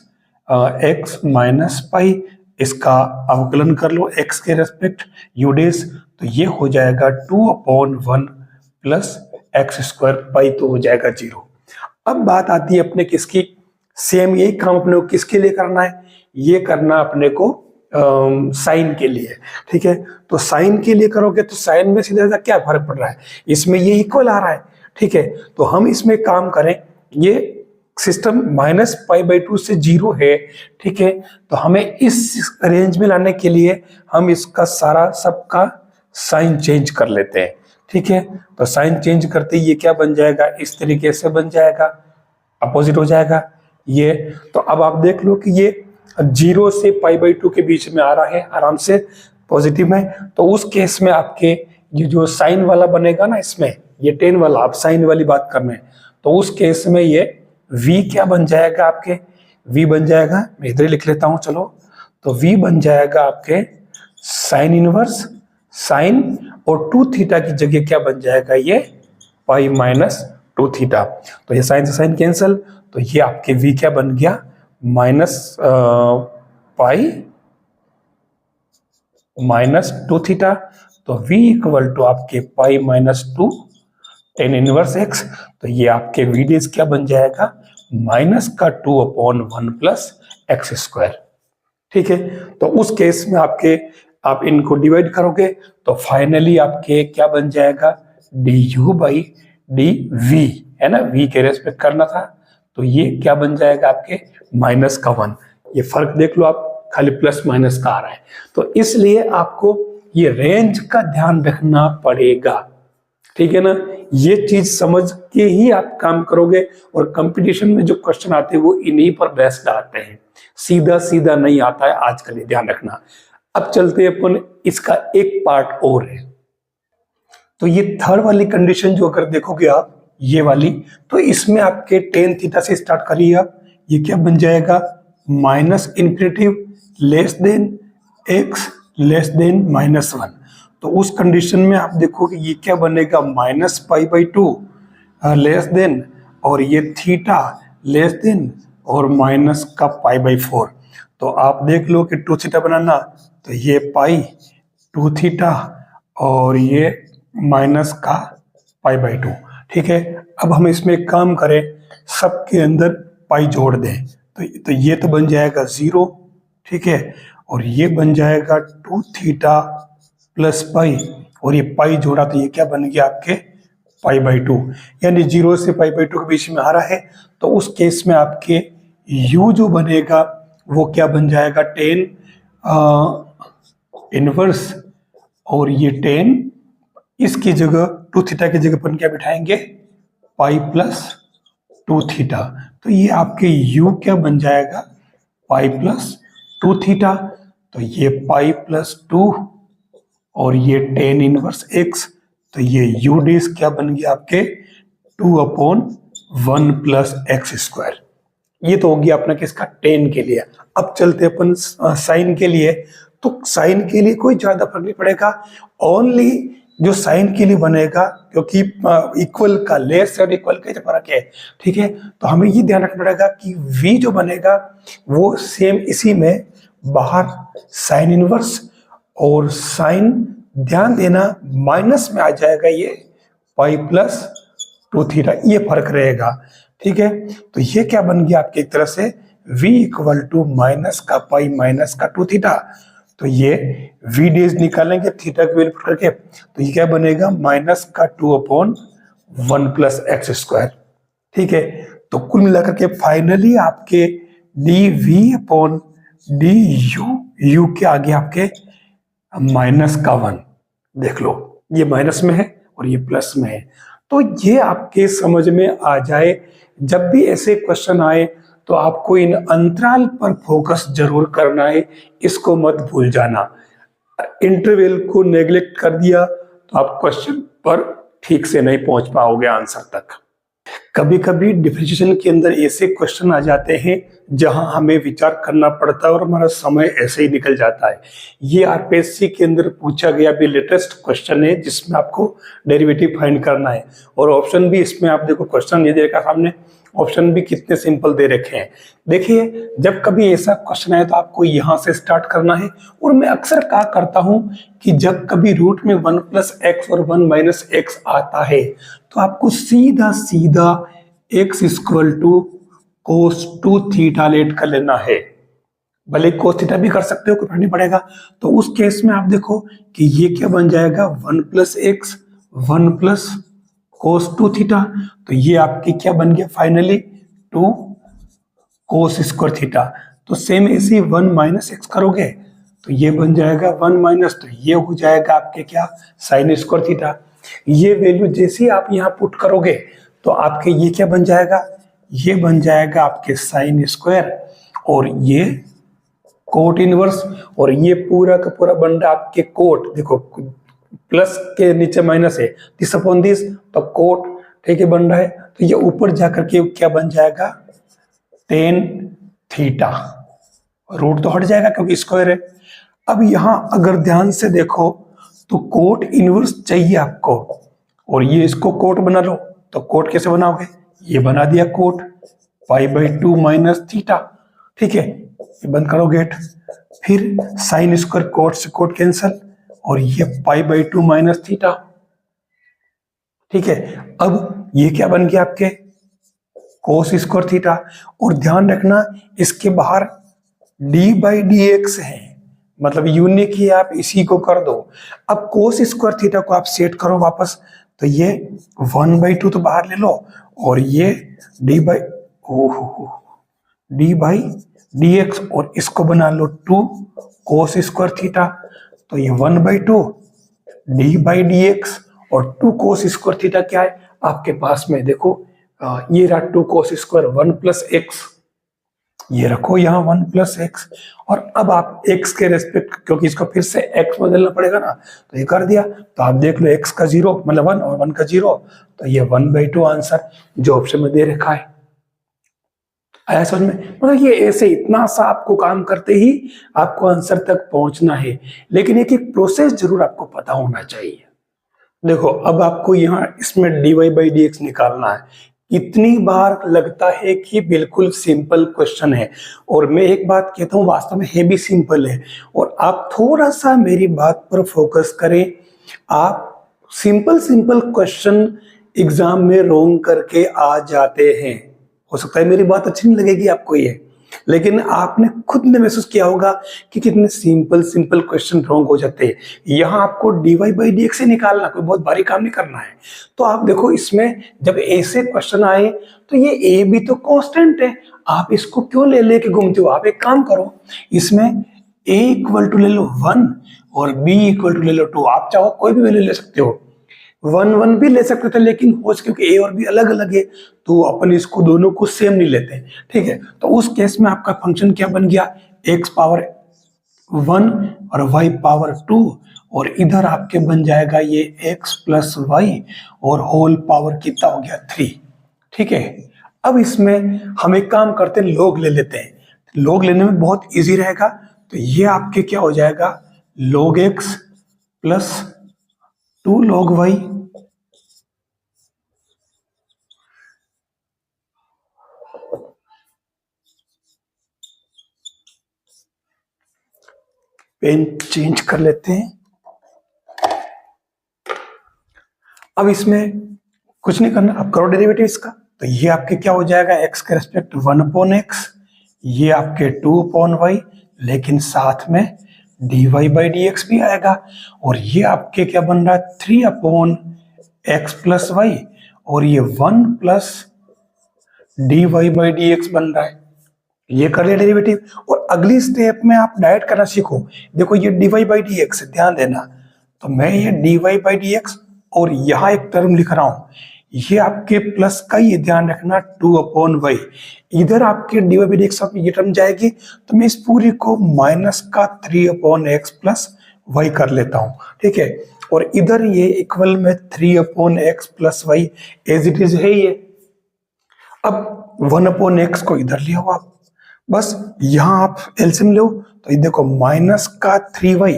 x माइनस पाई, इसका अवकलन कर लो x के रेस्पेक्ट u डेज, तो ये हो जाएगा 2/1 प्लस x² पाई, तो हो जाएगा 0। अब बात आती है अपने किसकी, सेम यही काम अपने को किसके लिए करना है, ये करना अपने को साइन के लिए, ठीक है। तो साइन के लिए करोगे तो साइन में सीधा क्या फर्क पड़ रहा है, इसमें ये इक्वल आ रहा है, ठीक है। तो हम इसमें काम करें, ये सिस्टम -π/2 से 0 है, ठीक है। तो हमें इस रेंज में लाने के लिए हम इसका सारा सबका साइन चेंज कर लेते हैं, ठीक है। तो साइन चेंज करते ही ये क्या बन जाएगा, इस तरीके से बन जाएगा, अपोजिट हो जाएगा ये। तो अब आप देख लो कि ये 0 से π/2 के बीच में आ रहा है आराम से पॉजिटिव में। तो उस केस में आपके ये जो साइन वाला बनेगा ना, इसमें ये tan वाला, आप साइन वाली बात कर रहे हैं, तो उस केस में ये v क्या बन जाएगा आपके, v बन जाएगा, मैं इधर ही लिख लेता हूं चलो। तो v बन जाएगा आपके साइन इनवर्स साइन, और 2 थीटा की जगह क्या बन जाएगा, ये π-2 थीटा। तो ये साइन से साइन कैंसल, तो ये आपके v क्या बन गया, -π-2 थीटा। तो v इक्वल टू आपके π-2 tan इनवर्स x। तो ये आपके v डेज क्या बन जाएगा, -2/1 प्लस एक्स स्क्वायर, ठीक है। तो उस केस में आपके आप इनको डिवाइड करोगे तो फाइनली आपके क्या बन जाएगा, du/dv, है ना, v के रेस्पेक्ट करना था, तो ये क्या बन जाएगा आपके -1। ये फर्क देख लो आप, खाली प्लस माइनस का आ रहा है। तो इसलिए आपको ये रेंज का ध्यान रखना पड़ेगा, ठीक है ना। ये चीज समझ के ही आप काम करोगे, और कंपटीशन में जो क्वेश्चन आते हैं वो इन्हीं पर बेस्ड आते हैं, सीधा सीधा नहीं आता है आजकल, ये ध्यान रखना। अब चलते हैं अपन, इसका एक पार्ट और है। तो ये थर्ड वाली कंडीशन जो अगर देखोगे आप, ये वाली, तो इसमें आपके tan थीटा से स्टार्ट करिए आप, ये क्या बन जाएगा, -∞ less than x less than -1। तो उस कंडीशन में आप देखोगे ये क्या बनेगा, -π/2 लेस देन, और ये थीटा लेस देन, और माइनस का π/4। तो आप देख लो कि 2 थीटा बनाना, तो ये π2 थीटा, और ये माइनस का π/2, ठीक है। अब हम इसमें एक काम करें, सबके अंदर पाई जोड़ दें, तो ये तो बन जाएगा 0, ठीक है, और ये बन जाएगा 2 थीटा प्लस पाई, और ये पाई जोड़ा तो ये क्या बन गया आपके π/2, यानी 0 से π/2 के बीच में आ रहा है। तो उस केस में आपके u जो बनेगा वो क्या बन जाएगा, tan इनवर्स, और ये tan, इसकी जगह 2 थीटा की जगह अपन क्या बिठाएंगे, π+2 थीटा। तो ये आपके u क्या बन जाएगा, π+2 थीटा। तो ये π+2, और ये tan इनवर्स x, तो ये u डेज क्या बन गया आपके 2/1 प्लस एक्स स्क्वायर। ये तो हो गया अपना किसका, tan के लिए। अब चलते अपन साइन के लिए। तो साइन के लिए कोई ज्यादा फर्क नहीं पड़ेगा, ओनली जो साइन के लिए बनेगा, क्योंकि इक्वल का लेस और इक्वल का फर्क है, ठीक है। तो हमें ये ध्यान रखना पड़ेगा कि v जो बनेगा वो सेम इसी में बाहर साइन इनवर्स, और साइन ध्यान देना माइनस में आ जाएगा, ये π+2 थीटा, ये फर्क रहेगा, ठीक है। तो ये क्या बन गया आपकी एक तरह से v इक्वल टू माइनस का पाई माइनस का 2 थीटा। तो ये v डेज निकालेंगे थीटा की वैल्यू करके, तो ये क्या बनेगा, माइनस का 2/1 प्लस एक्स स्क्वायर, ठीक है। तो कुल मिलाकर के फाइनली आपके dv/du, u के आगे आपके -1, देख लो ये माइनस में है और ये प्लस में है। तो ये आपके समझ में आ जाए, जब भी ऐसे क्वेश्चन आए तो आपको इन अंतराल पर फोकस जरूर करना है, इसको मत भूल जाना। इंटरवल को नेग्लेक्ट कर दिया तो आप क्वेश्चन पर ठीक से नहीं पहुंच पाओगे आंसर तक। कभी कभी डिफरेंशिएशन के अंदर ऐसे क्वेश्चन आ जाते हैं जहां हमें विचार करना पड़ता है और हमारा समय ऐसे ही निकल जाता है। ये आरपीएससी के अंदर पूछा गया भी लेटेस्ट क्वेश्चन है जिसमें आपको डेरिवेटिव फाइंड करना है, और ऑप्शन भी इसमें आप देखो, क्वेश्चन ये देखा सामने, ऑप्शन भी कितने सिंपल दे रखे हैं। देखिए जब कभी ऐसा क्वेश्चन आए तो आपको यहां से स्टार्ट करना है, और मैं अक्सर क्या करता हूं कि जब कभी रूट में 1 + x और 1 - x आता है तो आपको सीधा सीधा x = cos 2 थीटा लेट कर लेना है। भले कोस थीटा भी कर सकते हो, कोई फर्क नहीं पड़ेगा। तो उस केस में आप देखो कि ये क्या बन जाएगा, 1 plus x 1 plus cos 2 theta. तो ये आपकी क्या बन गया फाइनली 2 कोस स्क्वायर थीटा। तो सेम ऐसे ही 1 माइनस एक्स करोगे तो ये बन जाएगा 1 माइनस, तो ये हो जाएगा आपके क्या साइन स्क्वायर थीटा। ये वैल्यू जैसे ही आप यहाँ पुट करोगे तो आपके ये क्या बन जाएगा, ये बन जाएगा आपके साइन स्क्वायर और ये कोट इनवर्स, और ये पूरा का पूरा बन रहा आपके कोट। देखो प्लस के नीचे माइनस है, दिस अपॉन दिस, तो कोट ठीक है बन रहा है। तो ये ऊपर जाकर के क्या बन जाएगा टेन थीटा, रूट तो हट जाएगा क्योंकि स्क्वायर है। अब यहां अगर ध्यान से देखो तो कोट इनवर्स चाहिए आपको, और ये इसको कोट बना लो। तो कोट कैसे बनाओगे, ये बना दिया कोट π/2 माइनस थीटा, ठीक है, ये बंद करो गेट। फिर साइन स्क्वायर कोट से कोट कैंसल, और ये π/2 माइनस थीटा, ठीक है। अब ये क्या बन गया आपके कोस स्क्वायर थीटा। और ध्यान रखना इसके बाहर d/dx है, मतलब यूनिक ही आप इसी को कर दो। अब कोस स्क्वायर थीटा को आप सेट करो वापस, तो ये 1/2 तो बाहर ले लो, और ये d/dx, और इसको बना लो 2 कोस स्क्वायर थीटा। तो ये 1/2 d/dx और 2 कोस स्क्वायर थीटा क्या है आपके पास में, देखो ये रहा 2 कोस स्क्वायर 1 प्लस एक्स, ये रखो यहाँ 1 प्लस एक्स। और अब आप x के रेस्पेक्ट, क्योंकि इसको फिर से x बदलना पड़ेगा ना, तो ये कर दिया। तो आप देख लो x का 0 मतलब 1 और 1 का 0, तो ये 1/2 आंसर जो ऑप्शन में दे रखा है। आया समझ में, मतलब ये ऐसे इतना सा आपको काम करते ही आपको आंसर तक पहुंचना है, लेकिन एक एक प्रोसेस जरूर आपको पता होना चाहिए। देखो अब आपको यहाँ इसमें dy/dx निकालना है। इतनी बार लगता है कि बिल्कुल सिंपल क्वेश्चन है, और मैं एक बात कहता हूँ वास्तव में है भी सिंपल है। और आप थोड़ा सा मेरी बात पर फोकस करें, आप सिंपल क्वेश्चन एग्जाम में रोंग करके आ जाते हैं। हो सकता है मेरी बात अच्छी नहीं लगेगी आपको ये, लेकिन आपने खुद ने महसूस किया होगा कि कितने सिंपल क्वेश्चन रॉन्ग हो जाते हैं। यहाँ आपको dy/dx से निकालना, कोई बहुत भारी काम नहीं करना है। तो आप देखो इसमें जब ऐसे क्वेश्चन आए तो ये a भी तो कांस्टेंट है, आप इसको क्यों ले लेके घूमते हो। आप एक काम करो, इसमें a इक्वल टू ले लो 1 और b इक्वल टू ले लो 2। आप चाहो कोई भी वैल्यू ले सकते हो, 1 भी ले सकते थे, लेकिन हो क्योंकि a और b अलग अलग है तो अपन इसको दोनों को सेम नहीं लेते, ठीक है। तो उस केस में आपका फंक्शन क्या बन गया, x पावर 1 और y पावर 2, और इधर आपके बन जाएगा ये x प्लस वाई और होल पावर कितना हो गया 3, ठीक है। अब इसमें हम एक काम करते हैं, लोग ले लेते हैं। लोग लेने में बहुत इजी रहेगा। तो ये आपके क्या हो जाएगा log x plus 2 log y, पेन चेंज कर लेते हैं। अब इसमें कुछ नहीं करना, आप करो डेरिवेटिव इसका। तो ये आपके क्या हो जाएगा x के रेस्पेक्ट 1/x, ये आपके 2/y, लेकिन साथ में dy/dx भी आएगा। और ये आपके क्या बन रहा है 3/x प्लस y, और ये 1 प्लस dy/dx बन रहा है। ये कर लिया डेरिवेटिव, और अगली स्टेप में आप डायरेक्ट करना सीखो। देखो ये dy/dx, ध्यान देना। तो मैं ये dy/dx और यहाँ एक टर्म लिख रहा हूं, ये आपके प्लस का, ये ध्यान रखना 2/y। इधर आपके dy/dx ये टर्म जाएगी, तो मैं इस पूरी को माइनस का 3/x प्लस y कर लेता हूं, ठीक है। और इधर ये इक्वल में 3/x plus y as it is है ये। अब 1/x को इधर ले आओ आप, बस यहां आप एलसीएम लो, तो ये देखो माइनस का 3y,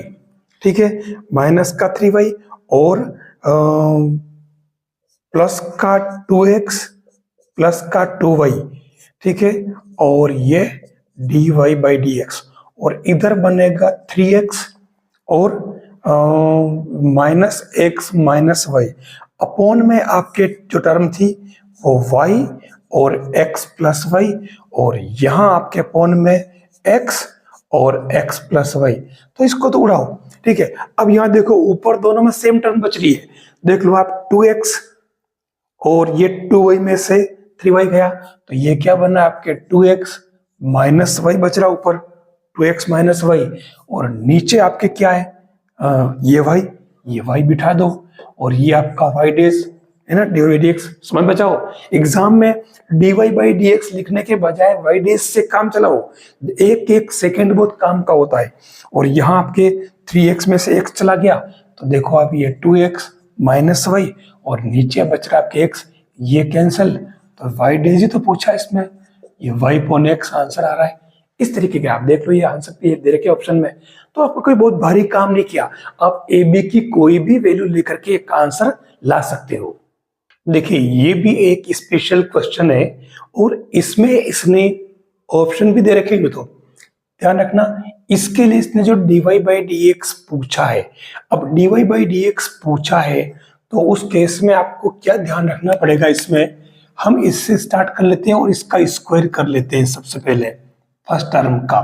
ठीक है, माइनस का 3y और प्लस का 2x प्लस का 2y, ठीक है, और ये dy/dx, और इधर बनेगा 3x और minus x minus y, upon में आपके जो टर्म थी वो y और x प्लस y, और यहां आपके अपॉन में x और x प्लस वाई, तो इसको तो उड़ाओ, ठीक है। अब यहाँ देखो ऊपर दोनों में सेम टर्म बच रही है, देख लो आप 2x और ये 2y में से 3y गया, तो ये क्या बना आपके 2x माइनस वाई बच रहा ऊपर, 2x माइनस वाई, और नीचे आपके क्या है ये y बिठा दो, और ये आपका y डेज है ना, dy dx समझ बचाओ। एग्जाम में dy बाई dx लिखने के बजाय y डेज से काम चलाओ, एक एक सेकंड बहुत काम का होता है। और यहाँ आपके 3x में से x चला गया, तो देखो आप ये 2x माइनस वाई, और नीचे बच रहा आपके x, ये कैंसिल, तो y डेज ही तो पूछा इसमें, ये y पॉन x आंसर आ रहा है। इस तरीके के आप देख लो, ये आंसर दे रखे ऑप्शन में, तो आपको कोई बहुत भारी काम नहीं किया, आप ए बी की कोई भी वैल्यू लेकर के एक आंसर ला सकते हो। देखिए ये भी एक स्पेशल क्वेश्चन है, और इसमें इसने ऑप्शन भी दे रखे हैं, तो ध्यान रखना, इसके लिए इसने जो dy बाई dx पूछा है, अब dy बाई dx पूछा है, तो उस केस में आपको क्या ध्यान रखना पड़ेगा, इसमें हम इससे स्टार्ट कर लेते हैं और इसका स्क्वायर कर लेते हैं सबसे पहले फर्स्ट टर्म का,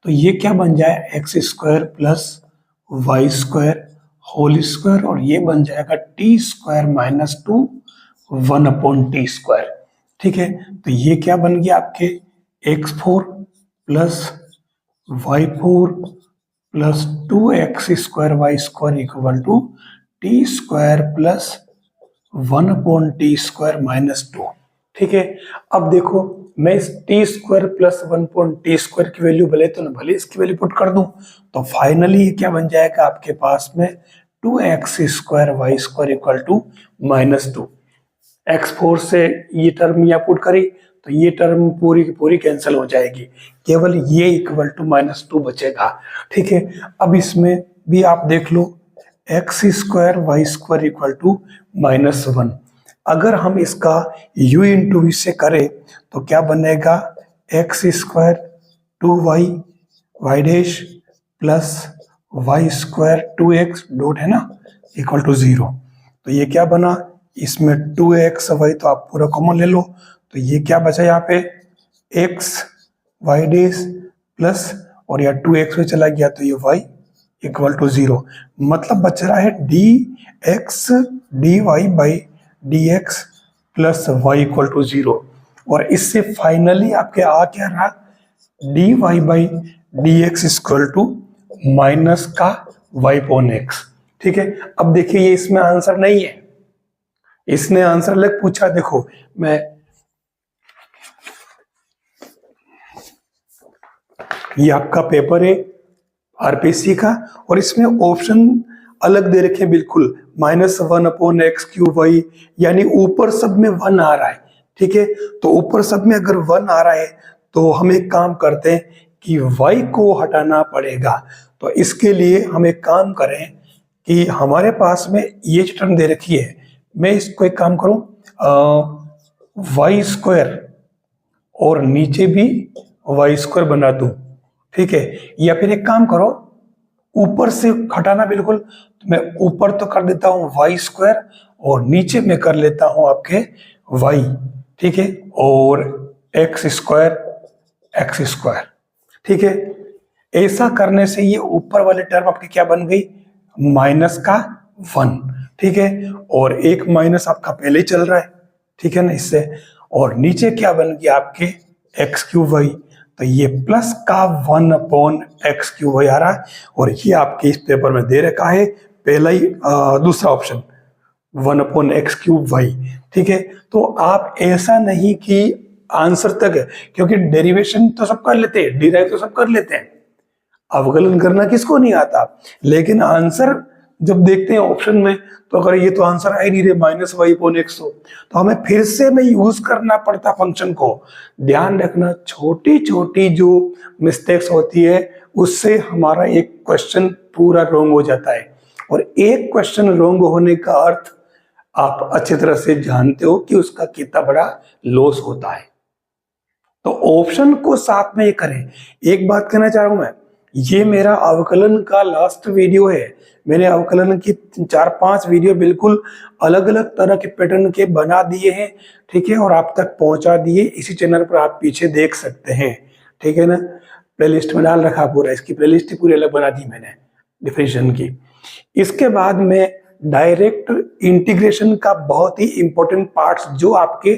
तो ये क्या बन जाए x square plus y square whole square, और ये बन जाएगा t square minus 2 1 upon t square, ठीक है। तो ये क्या बन गया आपके x4 plus y4 plus 2x square Y square equal to t square plus 1 upon t square minus 2, ठीक है। अब देखो मैं इस t square plus 1 upon t square की वैल्यू भले इसकी वैल्यू पुट कर दूं, तो फाइनली ये क्या बन जाएगा आपके पास में 2x square Y square equal to minus 2, x4 से ये टर्म यहाँ पुट करी, तो ये टर्म पूरी की पूरी कैंसिल हो जाएगी, केवल ये इक्वल टू माइनस 2 बचेगा, ठीक है। अब इसमें भी आप देख लो X square Y square equal to minus 1, अगर हम इसका u इंटू वी से करें तो क्या बनेगा x square 2y y dash plus y square 2x dot है ना इक्वल टू 0, तो ये क्या बना, इसमें 2x वाई तो आप पूरा कॉमन ले लो, तो ये क्या बचा यहाँ पे x वाई डैश प्लस, और यहाँ 2x में चला गया तो ये y इक्वल टू 0, मतलब बच रहा है dx dy by dx plus y equal to 0, और इससे फाइनली आपके आ क्या रहा dy by dx equal to minus का y पॉन x, ठीक है। अब देखिए ये इसमें आंसर नहीं है, इसने आंसर अलग पूछा, देखो मैं ये आपका पेपर है आरपीसी का, और इसमें ऑप्शन अलग दे रखे बिल्कुल, -1 अपॉन एक्स क्यू वाई, यानी ऊपर सब में 1 आ रहा है, ठीक है। तो ऊपर सब में अगर 1 आ रहा है तो हम एक काम करते हैं कि y को हटाना पड़ेगा, तो इसके लिए हम एक काम करें कि हमारे पास में ये टर्म दे रखी है, मैं इसको एक काम करूं वाई स्क्वायर और नीचे भी वाई स्क्वायर बना दूं, ठीक है। या फिर एक काम करो ऊपर से हटाना बिल्कुल, तो मैं ऊपर तो कर देता हूं वाई स्क्वायर और नीचे में कर लेता हूं आपके वाई, ठीक है, और एक्स स्क्वायर, ठीक है। ऐसा करने से ये ऊपर वाले टर्म आपकी क्या बन गई माइनस का 1, ठीक है, और एक माइनस आपका पहले ही चल रहा है, ठीक है ना इससे, और नीचे क्या बन गया आपके एक्स क्यू वाई, तो ये प्लस का 1 अपॉन एक्स क्यू वाई आ रहा है, और ये आपके इस पेपर में दे रखा है पहला ही दूसरा option 1 upon x cube y, ठीक है। तो आप ऐसा नहीं कि आंसर तक है, क्योंकि डेरिवेशन तो सब कर लेते हैं, डिराइव तो सब कर लेते हैं, अवकलन करना किसको नहीं आता, लेकिन आंसर जब देखते हैं ऑप्शन में तो अगर ये तो आंसर आ ही नहीं रहे -y अपॉन x, तो हमें फिर से में यूज करना पड़ता फंक्शन को। ध्यान रखना छोटी छोटी जो मिस्टेक्स होती है उससे हमारा एक क्वेश्चन पूरा रॉन्ग हो जाता है, और एक क्वेश्चन रॉन्ग होने का अर्थ आप अच्छी तरह से जानते हो कि उसका कितना बड़ा लॉस होता है। तो ऑप्शन को साथ में ये करें। एक बात कहना चाह रहा हूं मैं, ये मेरा अवकलन का लास्ट वीडियो है, मैंने अवकलन की 4-5 वीडियो बिल्कुल अलग अलग तरह के पैटर्न के बना दिए हैं, ठीक है, और आप तक पहुंचा दिए, इसी चैनल पर आप पीछे देख सकते हैं, ठीक है ना। प्लेलिस्ट में डाल रखा पूरा, इसकी प्लेलिस्ट ही पूरी अलग बना दी मैंने डिफरेंशिएशन की। इसके बाद में डायरेक्ट इंटीग्रेशन का बहुत ही इंपॉर्टेंट पार्ट्स जो आपके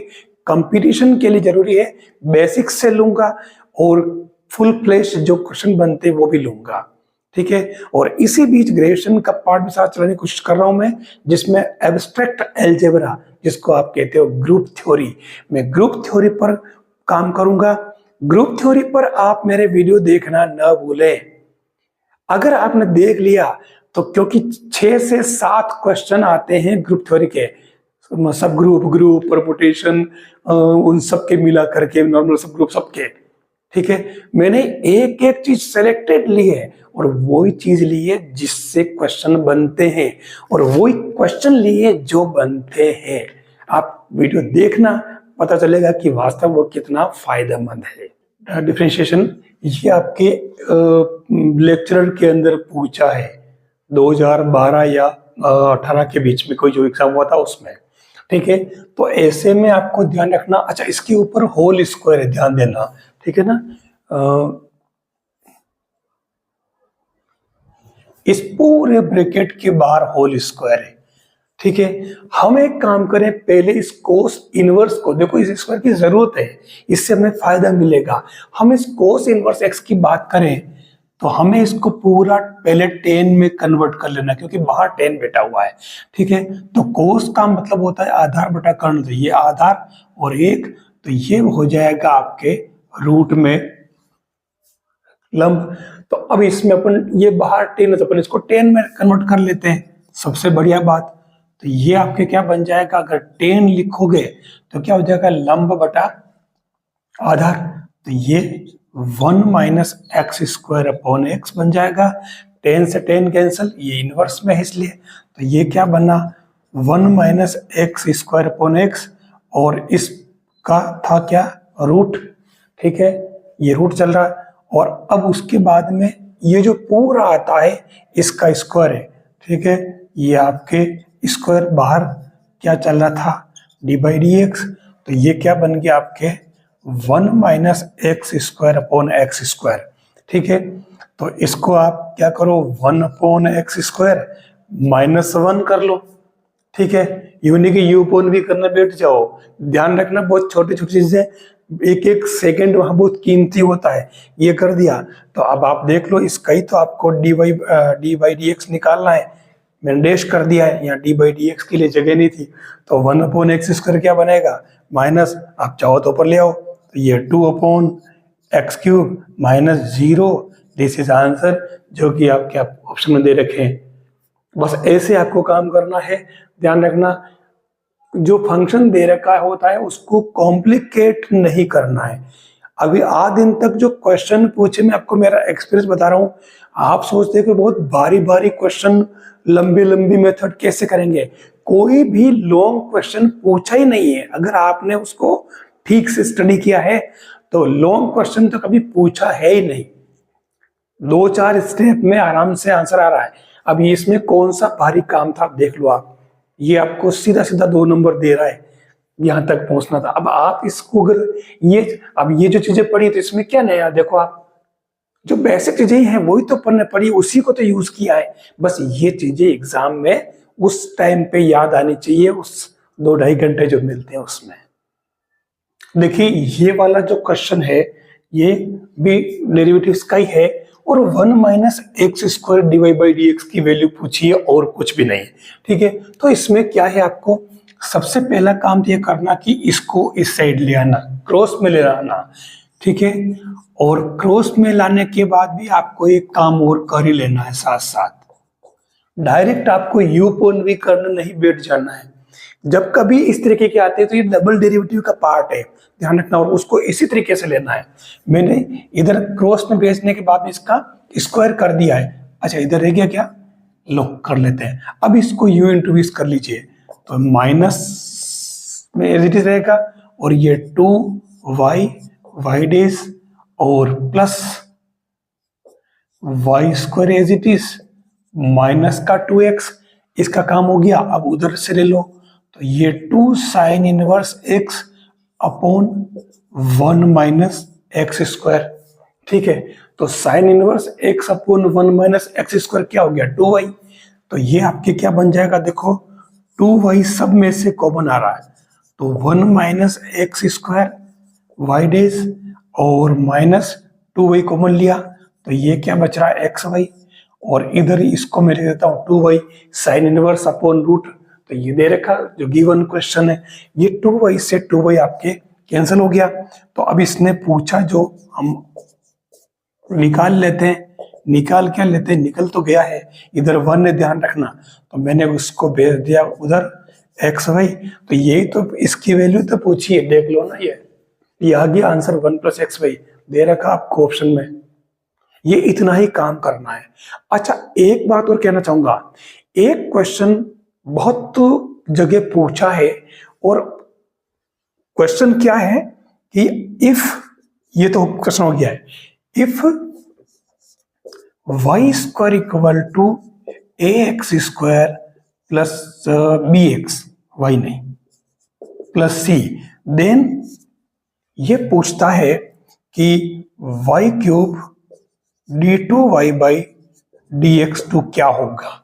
कंपटीशन के लिए जरूरी है, बेसिक्स से लूंगा और फुल फ्लेश जो क्वेश्चन बनते हैं वो भी लूंगा, ठीक है। और इसी बीच ग्रेजुएशन का पार्ट भी साथ चलाने की कोशिश कर रहा हूं मैं, जिसमें एब्स्ट्रैक्ट अलजेब्रा, जिसको आप कहते हो ग्रुप थ्योरी, मैं ग्रुप थ्योरी पर काम करूंगा। ग्रुप थ्योरी पर आप मेरे वीडियो देखना न भूलें। अगर आपने देख लिया तो, क्योंकि 6 से 7 क्वेश्चन आते हैं ग्रुप थ्योरी के, सब ग्रुप परमुटेशन उन सब के मिला करके, नॉर्मल सब ग्रुप सबके, ठीक है। मैंने एक एक चीज सेलेक्टेड ली है और वही चीज ली है जिससे क्वेश्चन बनते हैं, और वही क्वेश्चन लिए जो बनते हैं। आप वीडियो देखना, पता चलेगा कि वास्तव वो कितना फायदेमंद है। डिफरेंशिएशन ये आपके लेक्चरर के अंदर पूछा है 2012 या 18 के बीच में, कोई जो एग्जाम हुआ था उसमें, ठीक है। तो ऐसे में आपको ध्यान रखना। अच्छा, इसके ऊपर होल स्क्वायर है, ध्यान देना, ठीक है ना। इस पूरे ब्रैकेट के बाहर होल स्क्वायर है, ठीक है। हम एक काम करें, पहले इस कोस इनवर्स को, देखो इस स्क्वायर की जरूरत है, इससे हमें फायदा मिलेगा। हम इस कोस इनवर्स एक्स की बात करें तो हमें इसको पूरा पहले टेन में कन्वर्ट कर लेना, क्योंकि बाहर टेन बैठा हुआ है, ठीक है। तो कोस का मतलब होता है आधार बटा कर्ण, तो ये आधार और एक, तो ये हो जाएगा आपके रूट में लंब। तो अब इसमें अपन, ये बाहर टेन है तो अपन इसको टेन में कन्वर्ट कर लेते हैं, सबसे बढ़िया बात। तो ये आपके क्या बन जाएगा, अगर 10 लिखोगे तो क्या हो जाएगा, लंब बटा आधार, तो ये 1 minus x square upon x बन जाएगा। 10 से 10 कैंसिल, ये इनवर्स में है इसलिए, तो ये क्या बना, 1 minus x square upon x, और इसका था क्या, रूट, ठीक है, ये रूट चल रहा है। और अब उसके बाद में ये जो पूरा आता है इसका स्क्वायर है, ठीक है। ये आपके स्क्वायर बाहर क्या चल रहा था, डी बाई डी एक्स, तो ये क्या बन गया आपके 1 minus x square upon x square, ठीक है। तो इसको आप क्या करो, 1 अपॉन एक्स स्क्वायर माइनस 1 कर लो, ठीक है। यूनिक यू अपॉन भी करना बैठ जाओ। ध्यान रखना, बहुत छोटी छोटी चीजें, एक एक सेकेंड वहां बहुत कीमती होता है। ये कर दिया तो अब आप देख लो, इसका ही तो आपको डी बाई डी एक्स निकालना है, मैंने डैश कर दिया है, यहाँ डी बाई डी एक्स के लिए जगह नहीं थी, तो 1 अपॉन एक्स स्क्वायर क्या बनेगा, माइनस, आप चाहो तो ऊपर ले आओ, तो ये 2 upon x cube minus 0, this is answer, जो कि आपके ऑप्शन में दे रखे हैं। बस ऐसे आपको काम करना है। ध्यान रखना, जो फंक्शन दे रखा होता है उसको कॉम्प्लिकेट नहीं करना है। अभी आज दिन तक जो क्वेश्चन पूछे, मैं आपको मेरा एक्सपीरियंस बता रहा हूं, आप सोचते हैं कि बहुत भारी भारी क्वेश्चन, लंबी लंबी मेथड कैसे करेंगे, कोई भी लॉन्ग क्वेश्चन पूछा ही नहीं है। अगर आपने उसको ठीक से स्टडी किया है तो लॉन्ग क्वेश्चन तो कभी पूछा है ही नहीं, 2-4 स्टेप में आराम से आंसर आ रहा है। अब इसमें कौन सा भारी काम था, देख लो आप, ये आपको सीधा सीधा 2 नंबर दे रहा है, यहां तक पहुंचना था। अब आप इसको अगर ये जो चीजें पढ़ी तो इसमें क्या नया, देखो आप जो बेसिक चीजें हैं वही तो पढ़ने पड़ी, उसी को तो यूज किया है। बस ये चीजें एग्जाम में उस टाइम पे याद आनी चाहिए, उस 2-2.5 घंटे जो मिलते हैं उसमें। देखिए ये वाला जो क्वेश्चन है ये भी डेरिवेटिव्स का ही है, और 1 minus x square D by d x की वैल्यू पूछी है और कुछ भी नहीं, ठीक है। तो इसमें क्या है, आपको सबसे पहला काम ये करना कि इसको इस साइड ले आना, क्रॉस में ले आना, ठीक है। और क्रॉस में लाने के बाद भी आपको एक काम और कर ही लेना है साथ साथ, डायरेक्ट आपको यू पॉइंट भी करने नहीं बैठ जाना है। जब कभी इस तरीके के आते हैं तो ये डबल डेरिवेटिव का पार्ट है, ध्यान रखना, और उसको इसी तरीके से लेना है। मैंने इधर क्रॉस में भेजने के बाद इसका स्क्वायर कर दिया है। अच्छा, इधर रह गया क्या, लो कर लेते हैं। अब इसको यू इंटू वी कर लीजिए, तो माइनस में एज इट इज रहेगा, और ये 2y वाई डेज और plus y square as it is minus का 2x, इसका काम हो गया। अब उधर से ले लो, तो ये 2 sine inverse x upon 1 minus x square, ठीक है। तो sine inverse x upon 1 minus x square क्या हो गया 2y। तो ये आपके क्या बन जाएगा, देखो 2y सब में से कॉमन आ रहा है, तो 1 minus x square y dash और माइनस 2y कॉमन लिया, तो ये क्या बच रहा है एक्स वाई, और इधर इसको मैं लिख देता हूँ 2y sine inverse upon root. तो ये दे रखा जो गिवन क्वेश्चन है, ये 2y से 2y आपके कैंसिल हो गया। तो अब इसने पूछा जो हम निकाल लेते हैं, निकाल क्या लेते हैं, निकल तो गया है, इधर 1 ने ध्यान रखना, तो मैंने उसको भेज दिया उधर एक्स वाई। तो यही तो इसकी वैल्यू तो पूछी है, देख लो ना, ये आ गया answer 1 plus x why they रखा आपको ऑप्शन में। ये इतना ही काम करना है। अच्छा एक बात और कहना चाहूंगा, एक क्वेश्चन बहुत जगह पूछा है, और क्वेश्चन क्या है कि इफ, ये तो क्वेश्चन हो गया है, if y square equal to a x square plus b x, y नहीं प्लस सी, देन ये पूछता है कि y cube d two y by d x two क्या होगा,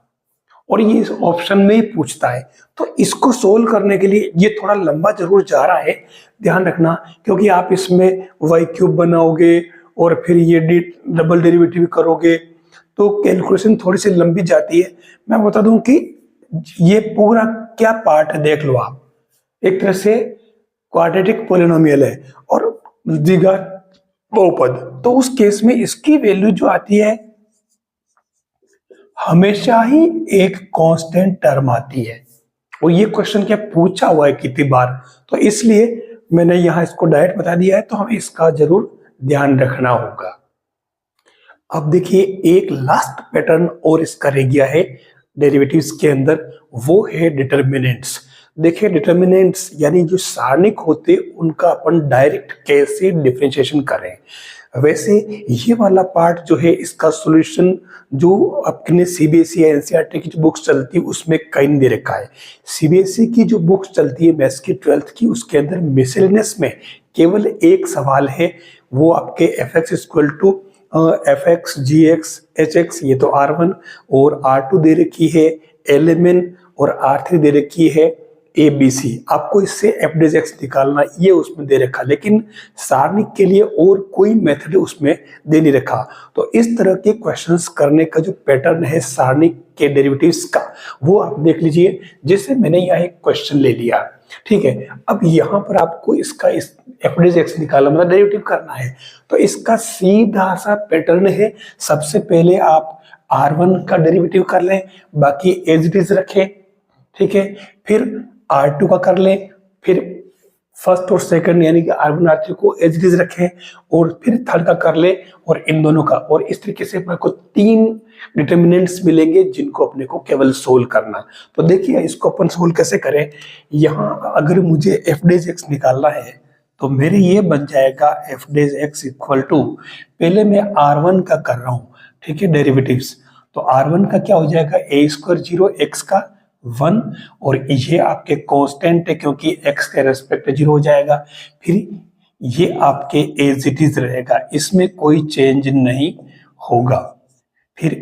और ये इस ऑप्शन में ही पूछता है। तो इसको सोल्व करने के लिए ये थोड़ा लंबा जरूर जा रहा है, ध्यान रखना, क्योंकि आप इसमें वाई क्यूब बनाओगे और फिर ये डी डबल डेरिवेटिव करोगे, तो कैलकुलेशन थोड़ी सी लंबी जाती है। मैं बता दूं कि ये पूरा क्या पार्ट है, देख लो आप, एक तरह से क्वाड्रेटिक पॉलिनोमियल है और द्विघात बहुपद, तो उस केस में इसकी वैल्यू जो आती है हमेशा ही एक कांस्टेंट टर्म आती है, और ये क्वेश्चन क्या पूछा हुआ है कितनी बार, तो इसलिए मैंने यहां इसको डायरेक्ट बता दिया है, तो हमें इसका जरूर ध्यान रखना होगा। अब देखिए एक लास्ट पैटर्न और इसका रह गया है डेरिवेटिव्स के अंदर, वो है डिटर्मिनेंट्स। देखिए डिटर्मिनेंट्स यानी जो सारणिक होते उनका अपन डायरेक्ट कैसे डिफरेंशिएशन करें। वैसे ये वाला पार्ट जो है इसका सॉल्यूशन जो अपने सीबीएसई या एनसीईआरटी की जो बुक्स चलती है उसमें कहीं नहीं दे रखा है। सीबीएसई की जो बुक्स चलती है मैथ्स की 12th की, उसके अंदर मिसलेनियस में केवल एक सवाल है, वो आपके f x equal to f x g x h x, ये तो R1 और R2 दे रखी है, LMN और R3 दे रखी है, ABC। आपको इससे एफ डेज एक्स निकालना, ये उसमें दे रखा, लेकिन सारणिक के लिए और कोई मेथड उसमें दे नहीं रखा। तो इस तरह के क्वेश्चंस करने का जो पैटर्न है सारणिक के डेरिवेटिव्स का, वो आप देख लीजिए। जैसे मैंने यहाँ एक क्वेश्चन ले लिया, ठीक है, अब यहाँ पर आपको इसका इस एफ डेज एक्स निकालना मतलब डेरिवेटिव करना है, तो इसका सीधा सा पैटर्न है, सबसे पहले आप R1 का डेरिवेटिव कर लें, बाकी एज इट इज रखें, ठीक है, फिर R2 का कर लें, फिर फर्स्ट और सेकंड यानी कि R1 R3 को एज इट इज रखें, और फिर थर्ड का कर ले, और इन दोनों का, और इस तरीके से अपने को 3 डिटर्मिनेंट्स मिलेंगे जिनको अपने को केवल सोल्व करना। तो देखिए इसको अपन सोल्व कैसे करें। यहाँ अगर मुझे एफ डेज एक्स निकालना है तो मेरे ये बन जाएगा f dash x equal to, पहले मैं R1 का कर रहा हूँ, ठीक है, डेरिवेटिव्स, तो R1 का क्या हो जाएगा ए स्क्वायर 0 एक्स का 1, और ये आपके कांस्टेंट है क्योंकि x के रेस्पेक्ट 0 हो जाएगा, फिर ये आपके एज इट इज रहेगा, इसमें कोई चेंज नहीं होगा, फिर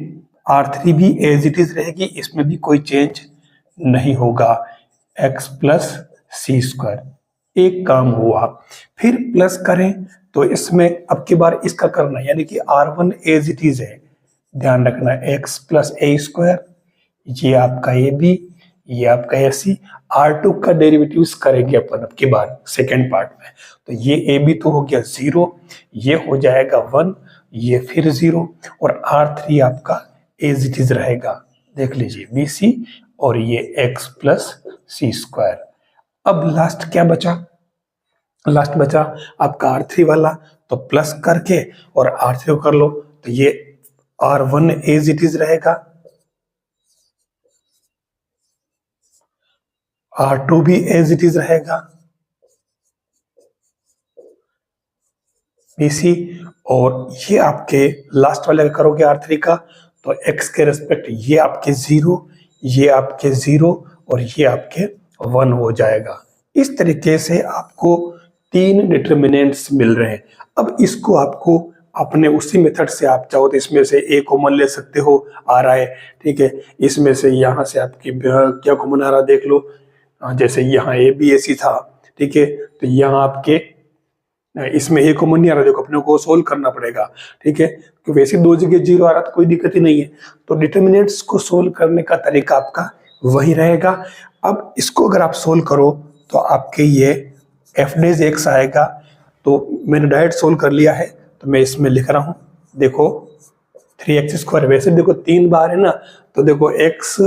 R3 भी एज इट इज रहेगी, इसमें भी कोई चेंज नहीं होगा, x प्लस सी स्क्वायर, एक काम हुआ। फिर प्लस करें तो इसमें अब की बार इसका करना यानी कि R1 एज इट इज है, ध्यान रखना, x प्लस ए स्क्वायर, ये आपका ए बी, ये आपका ए सी, R2 का डेरिवेटिव्स करेंगे अपन अब की बार सेकेंड पार्ट में, तो ये ए बी तो हो गया 0, ये हो जाएगा 1, ये फिर 0, और R3 आपका एज इट इज रहेगा, देख लीजिए बी सी, और ये x प्लस सी स्क्वायर। अब लास्ट क्या बचा, लास्ट बचा आपका R3 वाला, तो प्लस करके और R3 को कर लो, तो ये R1 एज इट इज रहेगा, R2 भी एज इट इज रहेगा, BC, और ये आपके लास्ट वाले करोगे R3 का, तो x के रेस्पेक्ट ये आपके 0, ये आपके 0, और ये आपके 1 हो जाएगा। इस तरीके से आपको 3 डिटर्मिनेंट्स मिल रहे हैं। अब इसको आपको अपने उसी मेथड से आप चाहो तो इसमें से ए कॉमन ले सकते हो, आ रहा है, ठीक है। इसमें से यहाँ से आपकी क्या कॉमन आ रहा है देख लो, जैसे यहाँ ए बी ए सी था, ठीक है, तो यहाँ आपके इसमें ए कॉमन नहीं आ रहा, देखो अपने को सोल्व करना पड़ेगा, ठीक है, तो वैसे दो जगह जीरो आ रहा तो कोई दिक्कत ही नहीं है। तो डिटर्मिनेंट्स को सोल्व करने का तरीका आपका वही रहेगा। अब इसको अगर आप सोल्व करो तो आपके ये एफ डेज एक्स आएगा। तो मैंने डायरेक्ट सोल्व कर लिया है, तो मैं इसमें लिख रहा हूँ, देखो 3x², वैसे देखो 3 बार है ना, तो देखो x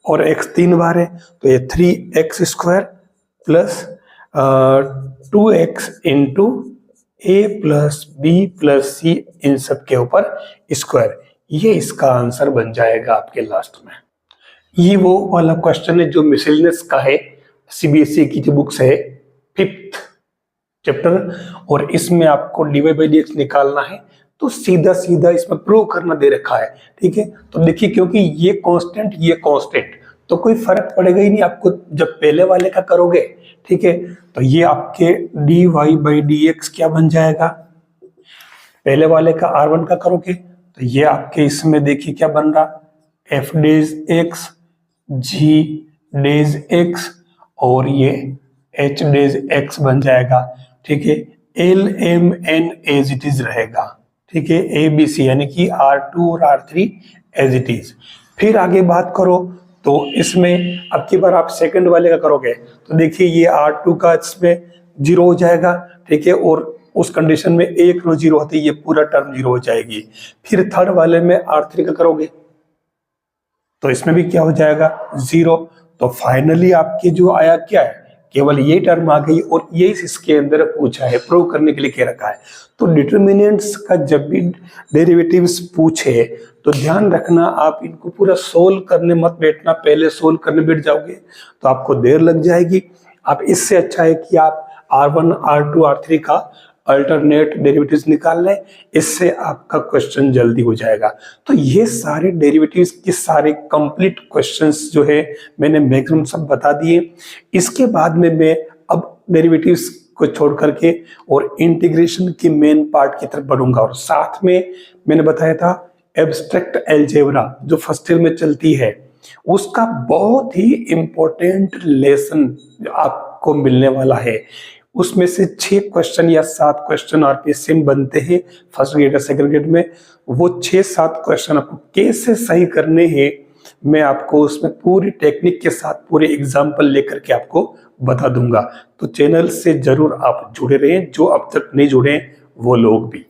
और x 3 बार है, तो ये 3x² plus 2x into a plus b plus c इन सब के ऊपर स्क्वायर, ये इसका आंसर बन जाएगा आपके लास्ट में। ये वो वाला क्वेश्चन है जो मिसलेनियस का है, सीबीएसई की जो बुक्स है 5th चैप्टर, और इसमें आपको dy/dx निकालना है, तो सीधा सीधा इसमें प्रूव करना दे रखा है, ठीक है। तो देखिए क्योंकि ये कांस्टेंट ये कांस्टेंट, तो कोई फर्क पड़ेगा ही नहीं आपको जब पहले वाले का करोगे, ठीक है। तो ये आपके dy/dx क्या बन जाएगा, पहले वाले का r1 का करोगे तो ये आपके इसमें देखिए क्या बन रहा, f days x g days x और ये h डेज x बन जाएगा, ठीक है। l m n as it is रहेगा, ठीक है, a b c यानी कि r2 और r3 एज इट इज। फिर आगे बात करो तो इसमें अब की बार आप सेकंड वाले का करोगे तो देखिए ये r2 का इसमें 0 हो जाएगा, ठीक है, और उस कंडीशन में एक रो 0 होती है, ये पूरा टर्म 0 हो जाएगी। फिर थर्ड वाले में r3 का करोगे तो इसमें भी क्या हो जाएगा 0। तो फाइनली आपके जो आया क्या है, केवल ये टर्म आ गई, और ये इसके अंदर पूछा है, प्रूव करने के लिए क्या रखा है। तो डिटर्मिनेंट्स का जब भी डेरिवेटिव्स पूछे तो ध्यान रखना, आप इनको पूरा सोल्व करने मत बैठना, पहले सोल्व करने बैठ जाओगे तो आपको देर लग जाएगी। आप इससे अच्छा है कि आप r1 r2 r3 का अल्टरनेट डेरिवेटिव्स निकाल लें, इससे आपका क्वेश्चन जल्दी हो जाएगा। तो ये सारे डेरिवेटिव्स के सारे कंप्लीट क्वेश्चंस जो है मैंने मैक्सिमम सब बता दिए। इसके बाद में मैं अब डेरिवेटिव्स को छोड़ करके और इंटीग्रेशन की मेन पार्ट की तरफ बढ़ूंगा, और साथ में मैंने बताया था एब्स्ट्रैक्ट अलजेब्रा जो फर्स्ट ईयर में चलती है, उसका बहुत ही इंपॉर्टेंट लेसन आपको मिलने वाला है। उसमें से 6 क्वेश्चन या 7 क्वेश्चन आरपीएसएम बनते हैं फर्स्ट ग्रेड और सेकंड ग्रेड में। वो 6-7 क्वेश्चन आपको कैसे सही करने हैं मैं आपको उसमें पूरी टेक्निक के साथ पूरे एग्जाम्पल लेकर के आपको बता दूंगा। तो चैनल से जरूर आप जुड़े रहें, जो अब तक नहीं जुड़े वो लोग भी।